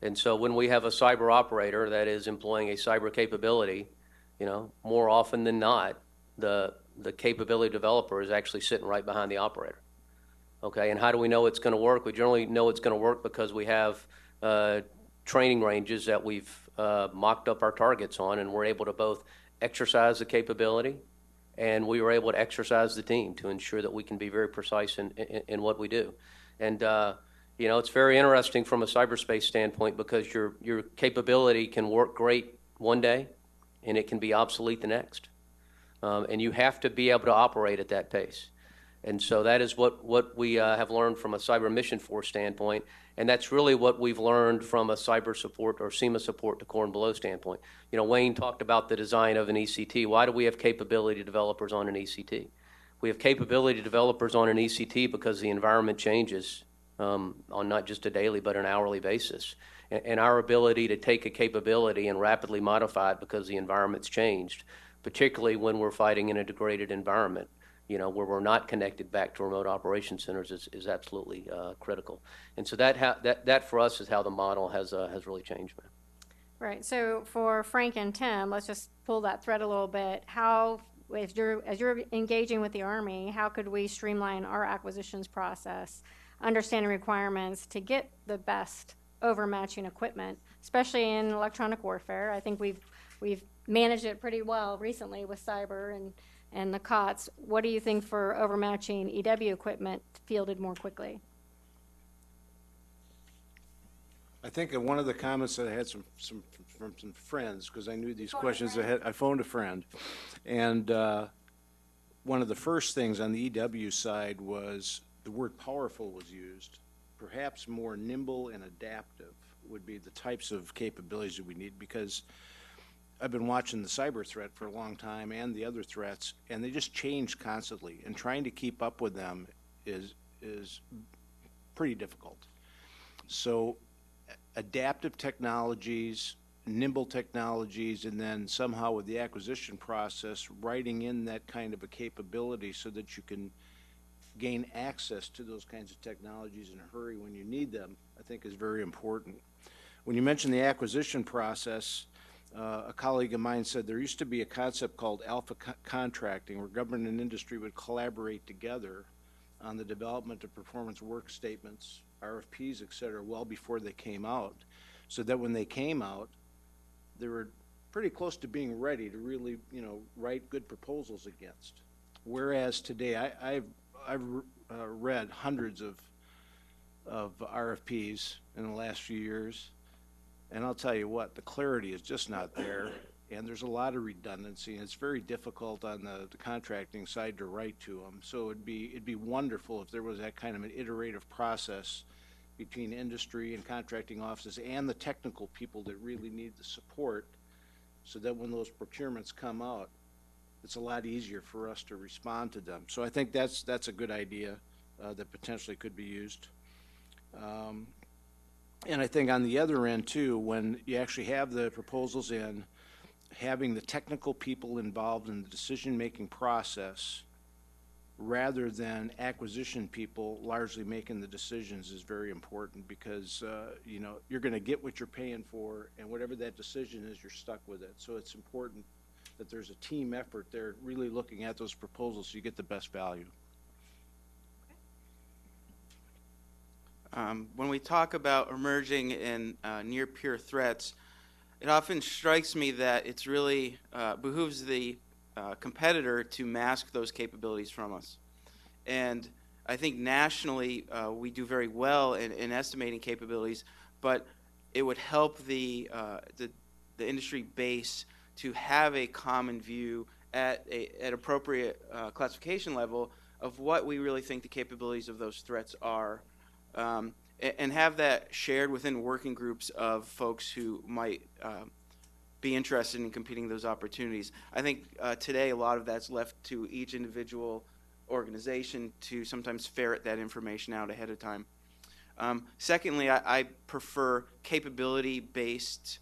And so when we have a cyber operator that is employing a cyber capability, you know, more often than not, the capability developer is actually sitting right behind the operator. Okay, and how do we know it's going to work? We generally know it's going to work because we have training ranges that we've mocked up our targets on, and we're able to both exercise the capability, and we were able to exercise the team to ensure that we can be very precise in what we do. And you know, it's very interesting from a cyberspace standpoint because your capability can work great one day, and it can be obsolete the next. And you have to be able to operate at that pace. And so that is what we have learned from a cyber mission force standpoint, and that's really what we've learned from a cyber support or CEMA support to core and below standpoint. You know, Wayne talked about the design of an ECT. Why do we have capability developers on an ECT? We have capability developers on an ECT because the environment changes on not just a daily but an hourly basis. And our ability to take a capability and rapidly modify it because the environment's changed, particularly when we're fighting in a degraded environment, you know, where we're not connected back to remote operation centers is absolutely critical. And so that for us is how the model has really changed, man.
Right. So for Frank and Tim, let's just pull that thread a little bit. How, as you're engaging with the Army, how could we streamline our acquisitions process, understanding requirements to get the best overmatching equipment, especially in electronic warfare? I think we've managed it pretty well recently with cyber and the COTS. What do you think for overmatching EW equipment fielded more quickly?
I think one of the comments that I had from some friends, because I knew these questions ahead, I phoned a friend, and one of the first things on the EW side was the word powerful was used. Perhaps more nimble and adaptive would be the types of capabilities that we need, because I've been watching the cyber threat for a long time and the other threats, and they just change constantly, and trying to keep up with them is pretty difficult. So adaptive technologies, nimble technologies, and then somehow with the acquisition process, writing in that kind of a capability so that you can gain access to those kinds of technologies in a hurry when you need them, I think is very important. When you mention the acquisition process, a colleague of mine said there used to be a concept called alpha contracting, where government and industry would collaborate together on the development of performance work statements, RFPs, et cetera, well before they came out, so that when they came out, they were pretty close to being ready to really, you know, write good proposals against. Whereas today, I've read hundreds of RFPs in the last few years, and I'll tell you what, the clarity is just not there, and there's a lot of redundancy, and it's very difficult on the contracting side to write to them. So it'd be wonderful if there was that kind of an iterative process between industry and contracting offices and the technical people that really need the support, so that when those procurements come out, it's a lot easier for us to respond to them. So I think that's a good idea that potentially could be used. And I think on the other end too, when you actually have the proposals in, having the technical people involved in the decision-making process rather than acquisition people largely making the decisions is very important, because you know, you're going to get what you're paying for, and whatever that decision is, you're stuck with it. So it's important that there's a team effort there really looking at those proposals so you get the best value.
When we talk about emerging and near-peer threats, it often strikes me that it's really behooves the competitor to mask those capabilities from us. And I think nationally we do very well in estimating capabilities, but it would help the industry base to have a common view at appropriate classification level of what we really think the capabilities of those threats are, and have that shared within working groups of folks who might be interested in competing those opportunities. I think today a lot of that's left to each individual organization to sometimes ferret that information out ahead of time. Secondly, I prefer capability-based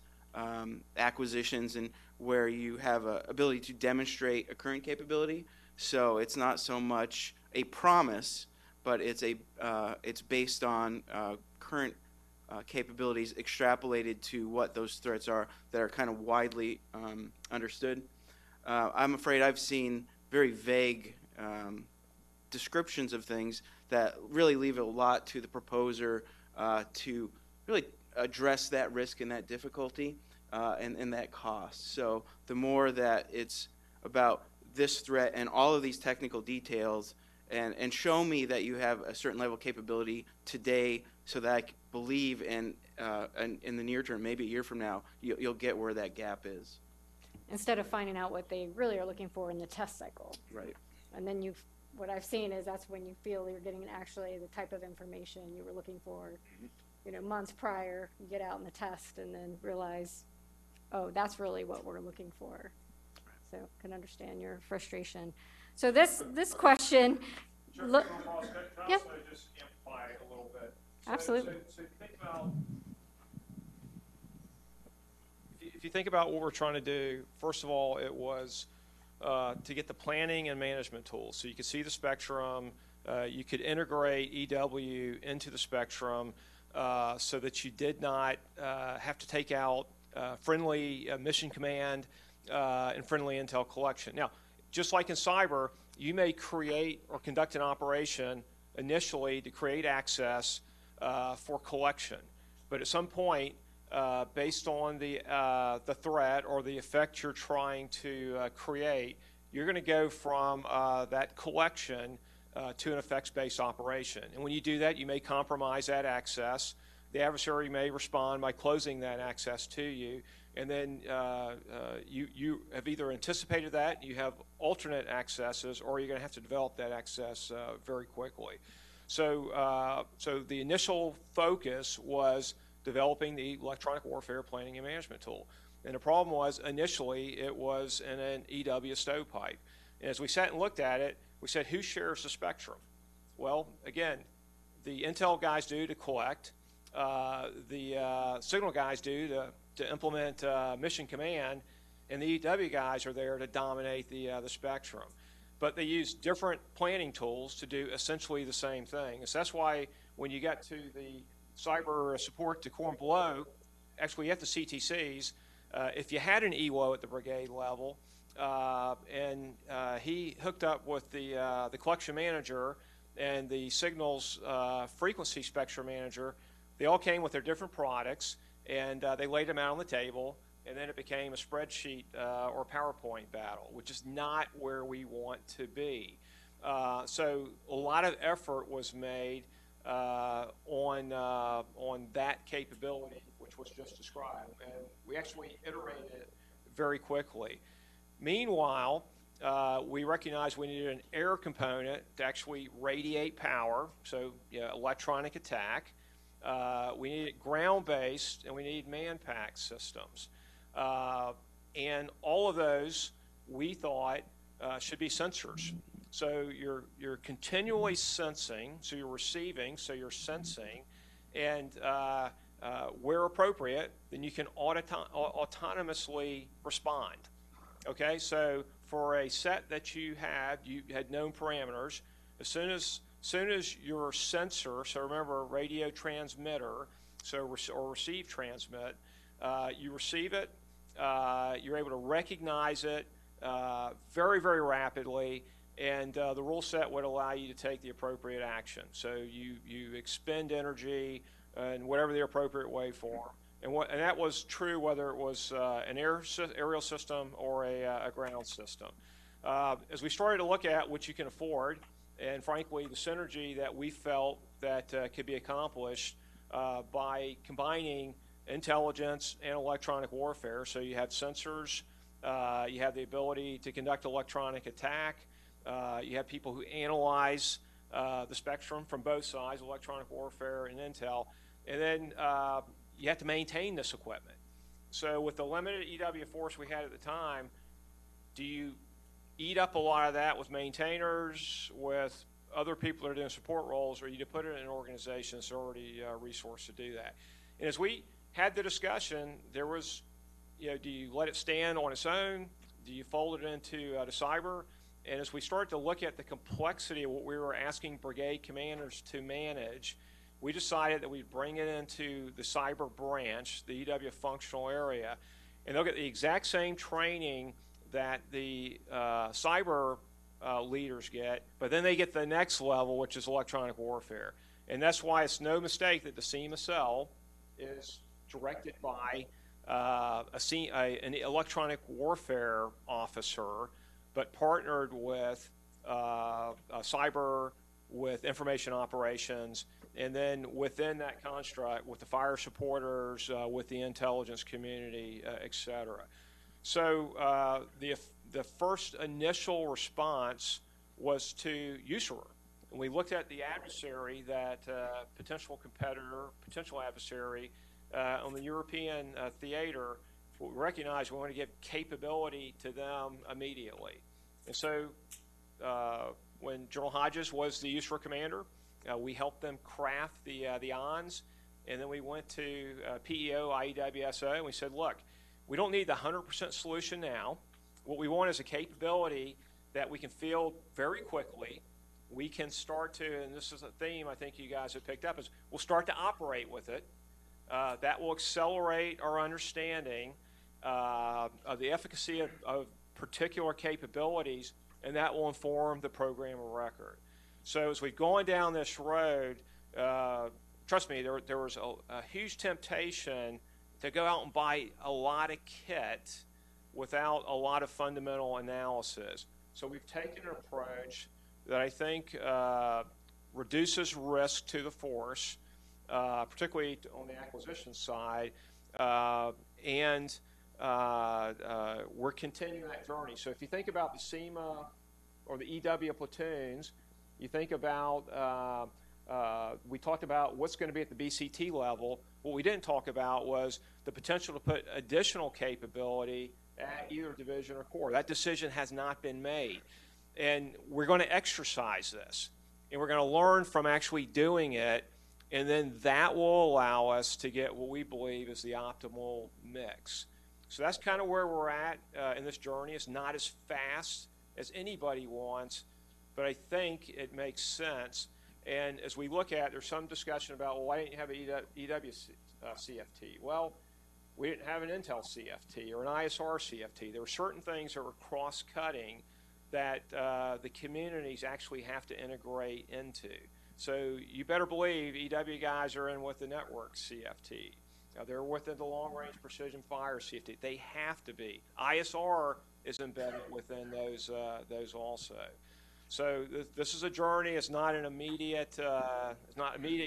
acquisitions and where you have a ability to demonstrate a current capability. So it's not so much a promise, but it's based on current capabilities extrapolated to what those threats are that are kind of widely understood. I'm afraid I've seen very vague descriptions of things that really leave a lot to the proposer to really address that risk and that difficulty and that cost. So the more that it's about this threat and all of these technical details and show me that you have a certain level of capability today so that I believe in the near term, maybe a year from now, you'll get where that gap is.
Instead of finding out what they really are looking for in the test cycle.
Right.
And then what I've seen is that's when you feel you're getting actually the type of information you were looking for, months prior. You get out in the test and then realize, oh, that's really what we're looking for. So I can understand your frustration. So this question,
Sure,
look,
can I
yeah.
also just amplify a little bit?
Absolutely.
So think about, if you think about what we're trying to do, first of all, it was to get the planning and management tools. So you could see the spectrum, you could integrate EW into the spectrum so that you did not have to take out friendly mission command and friendly intel collection. Now, just like in cyber, you may create or conduct an operation initially to create access for collection. But at some point, based on the threat or the effect you're trying to create, you're going to go from that collection to an effects-based operation. And when you do that, you may compromise that access. The adversary may respond by closing that access to you. And then you have either anticipated that, you have alternate accesses, or you're going to have to develop that access very quickly. So the initial focus was developing the electronic warfare planning and management tool. And the problem was, initially, it was in an EW stovepipe. And as we sat and looked at it, we said, who shares the spectrum? Well, again, the intel guys do to collect. The signal guys do to implement mission command, and the EW guys are there to dominate the spectrum. But they use different planning tools to do essentially the same thing. So that's why when you get to the cyber support to core and below, actually at the CTCs, if you had an EWO at the brigade level, and he hooked up with the collection manager and the signals frequency spectrum manager, they all came with their different products, and they laid them out on the table, and then it became a spreadsheet or PowerPoint battle, which is not where we want to be. So a lot of effort was made on that capability, which was just described, and we actually iterated it very quickly. Meanwhile, we recognized we needed an air component to actually radiate power, so electronic attack. We needed ground-based, and we need man-packed systems. And all of those, we thought, should be sensors. So you're continually sensing, so you're receiving, so you're sensing, and where appropriate, then you can autonomously respond. Okay, so for a set that you had known parameters. As soon as your sensor, so remember radio transmitter, or receive transmit, you receive it, you're able to recognize it very, very rapidly, and the rule set would allow you to take the appropriate action. So you expend energy in whatever the appropriate waveform. And that was true whether it was an aerial system or a ground system. As we started to look at what you can afford, and frankly, the synergy that we felt that could be accomplished by combining intelligence and electronic warfare. So you have sensors, you have the ability to conduct electronic attack, you have people who analyze the spectrum from both sides, electronic warfare and intel, and then you have to maintain this equipment. So with the limited EW force we had at the time, do you eat up a lot of that with maintainers, with other people that are doing support roles, or you put it in an organization that's already resourced to do that? And as we had the discussion, there was do you let it stand on its own? Do you fold it into the cyber? And as we start to look at the complexity of what we were asking brigade commanders to manage, we decided that we'd bring it into the cyber branch, the EW functional area, and they'll get the exact same training that the cyber leaders get, but then they get the next level, which is electronic warfare. And that's why it's no mistake that the CEMA cell is directed by an electronic warfare officer, but partnered with cyber, with information operations, and then within that construct, with the fire supporters, with the intelligence community, et cetera. So the first initial response was to USAR. And we looked at the adversary, that potential competitor, potential adversary on the European theater. We recognized we want to give capability to them immediately. And so when General Hodges was the USAR commander, we helped them craft the ONS, and then we went to PEO, IEWSO, and we said, look, we don't need the 100% solution now. What we want is a capability that we can field very quickly. We can start to, and this is a theme I think you guys have picked up, is we'll start to operate with it. That will accelerate our understanding of the efficacy of particular capabilities, and that will inform the program of record. So as we've gone down this road, trust me, there was a huge temptation to go out and buy a lot of kit without a lot of fundamental analysis. So we've taken an approach that I think reduces risk to the force, particularly on the acquisition side, and we're continuing that journey. So if you think about the CEMA or the EW platoons, you think about, we talked about what's going to be at the BCT level. What we didn't talk about was the potential to put additional capability at either division or corps. That decision has not been made. And we're going to exercise this, and we're going to learn from actually doing it, and then that will allow us to get what we believe is the optimal mix. So that's kind of where we're at in this journey. It's not as fast as anybody wants, but I think it makes sense. And as we look at, there's some discussion about, well, why didn't you have an EW CFT? Well, we didn't have an Intel CFT or an ISR CFT. There were certain things that were cross-cutting that the communities actually have to integrate into. So you better believe EW guys are in with the network CFT. They're within the long-range precision fire CFT. They have to be. ISR is embedded within those also. So this is a journey. It's not an immediate,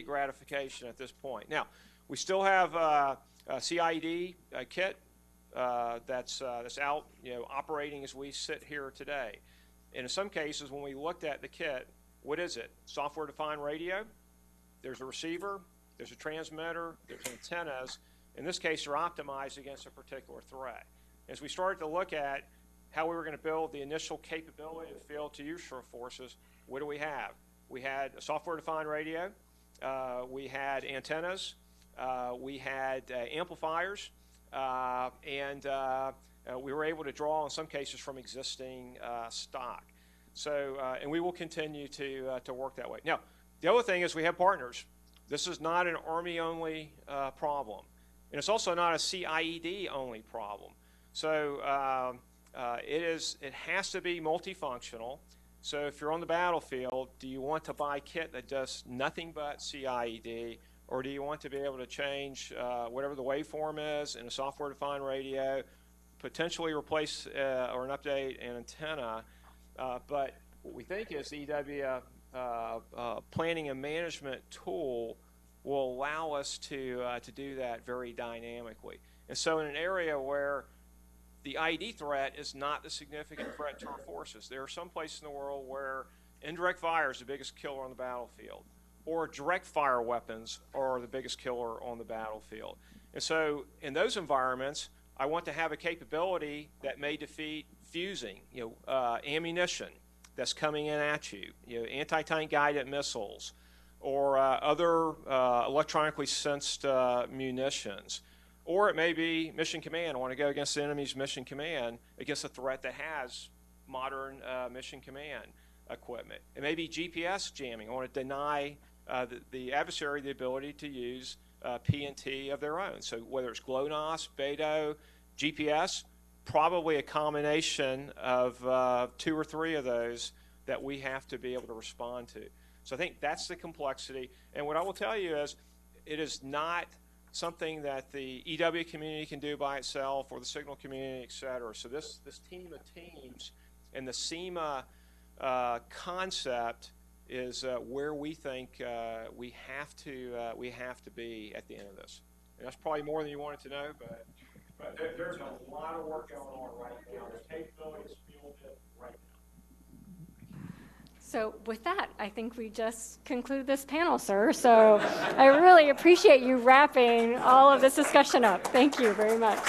gratification at this point. Now, we still have a CID kit that's out, operating as we sit here today. And in some cases, when we looked at the kit, what is it? Software-defined radio. There's a receiver. There's a transmitter. There's antennas. In this case, they're optimized against a particular threat. As we started to look at how we were going to build the initial capability to field to USAR forces, what do we have? We had a software-defined radio. We had antennas. We had amplifiers. And we were able to draw, in some cases, from existing stock. So, and we will continue to work that way. Now, the other thing is we have partners. This is not an Army-only problem. And it's also not a CIED-only problem. So it has to be multifunctional. So if you're on the battlefield, do you want to buy kit that does nothing but CIED, or do you want to be able to change whatever the waveform is in a software-defined radio, potentially replace or an update an antenna? But what we think is the EW planning and management tool will allow us to do that very dynamically. And so in an area where the IED threat is not the significant threat to our forces, there are some places in the world where indirect fire is the biggest killer on the battlefield, or direct fire weapons are the biggest killer on the battlefield. And so in those environments, I want to have a capability that may defeat fusing, ammunition that's coming in at you, anti-tank guided missiles, or other electronically sensed munitions, Or it may be mission command. I want to go against the enemy's mission command against a threat that has modern mission command equipment. It may be GPS jamming. I want to deny the adversary the ability to use PNT of their own. So whether it's GLONASS, BETO, GPS, probably a combination of 2 or 3 of those that we have to be able to respond to. So I think that's the complexity. And what I will tell you is it is not something that the EW community can do by itself or the signal community, et cetera. So this team of teams and the CEMA concept is where we think we have to be at the end of this. And that's probably more than you wanted to know, but there's a lot of work going on right now. There's capabilities fielded right now.
So with that, I think we just conclude this panel, sir. So I really appreciate you wrapping all of this discussion up. Thank you very much.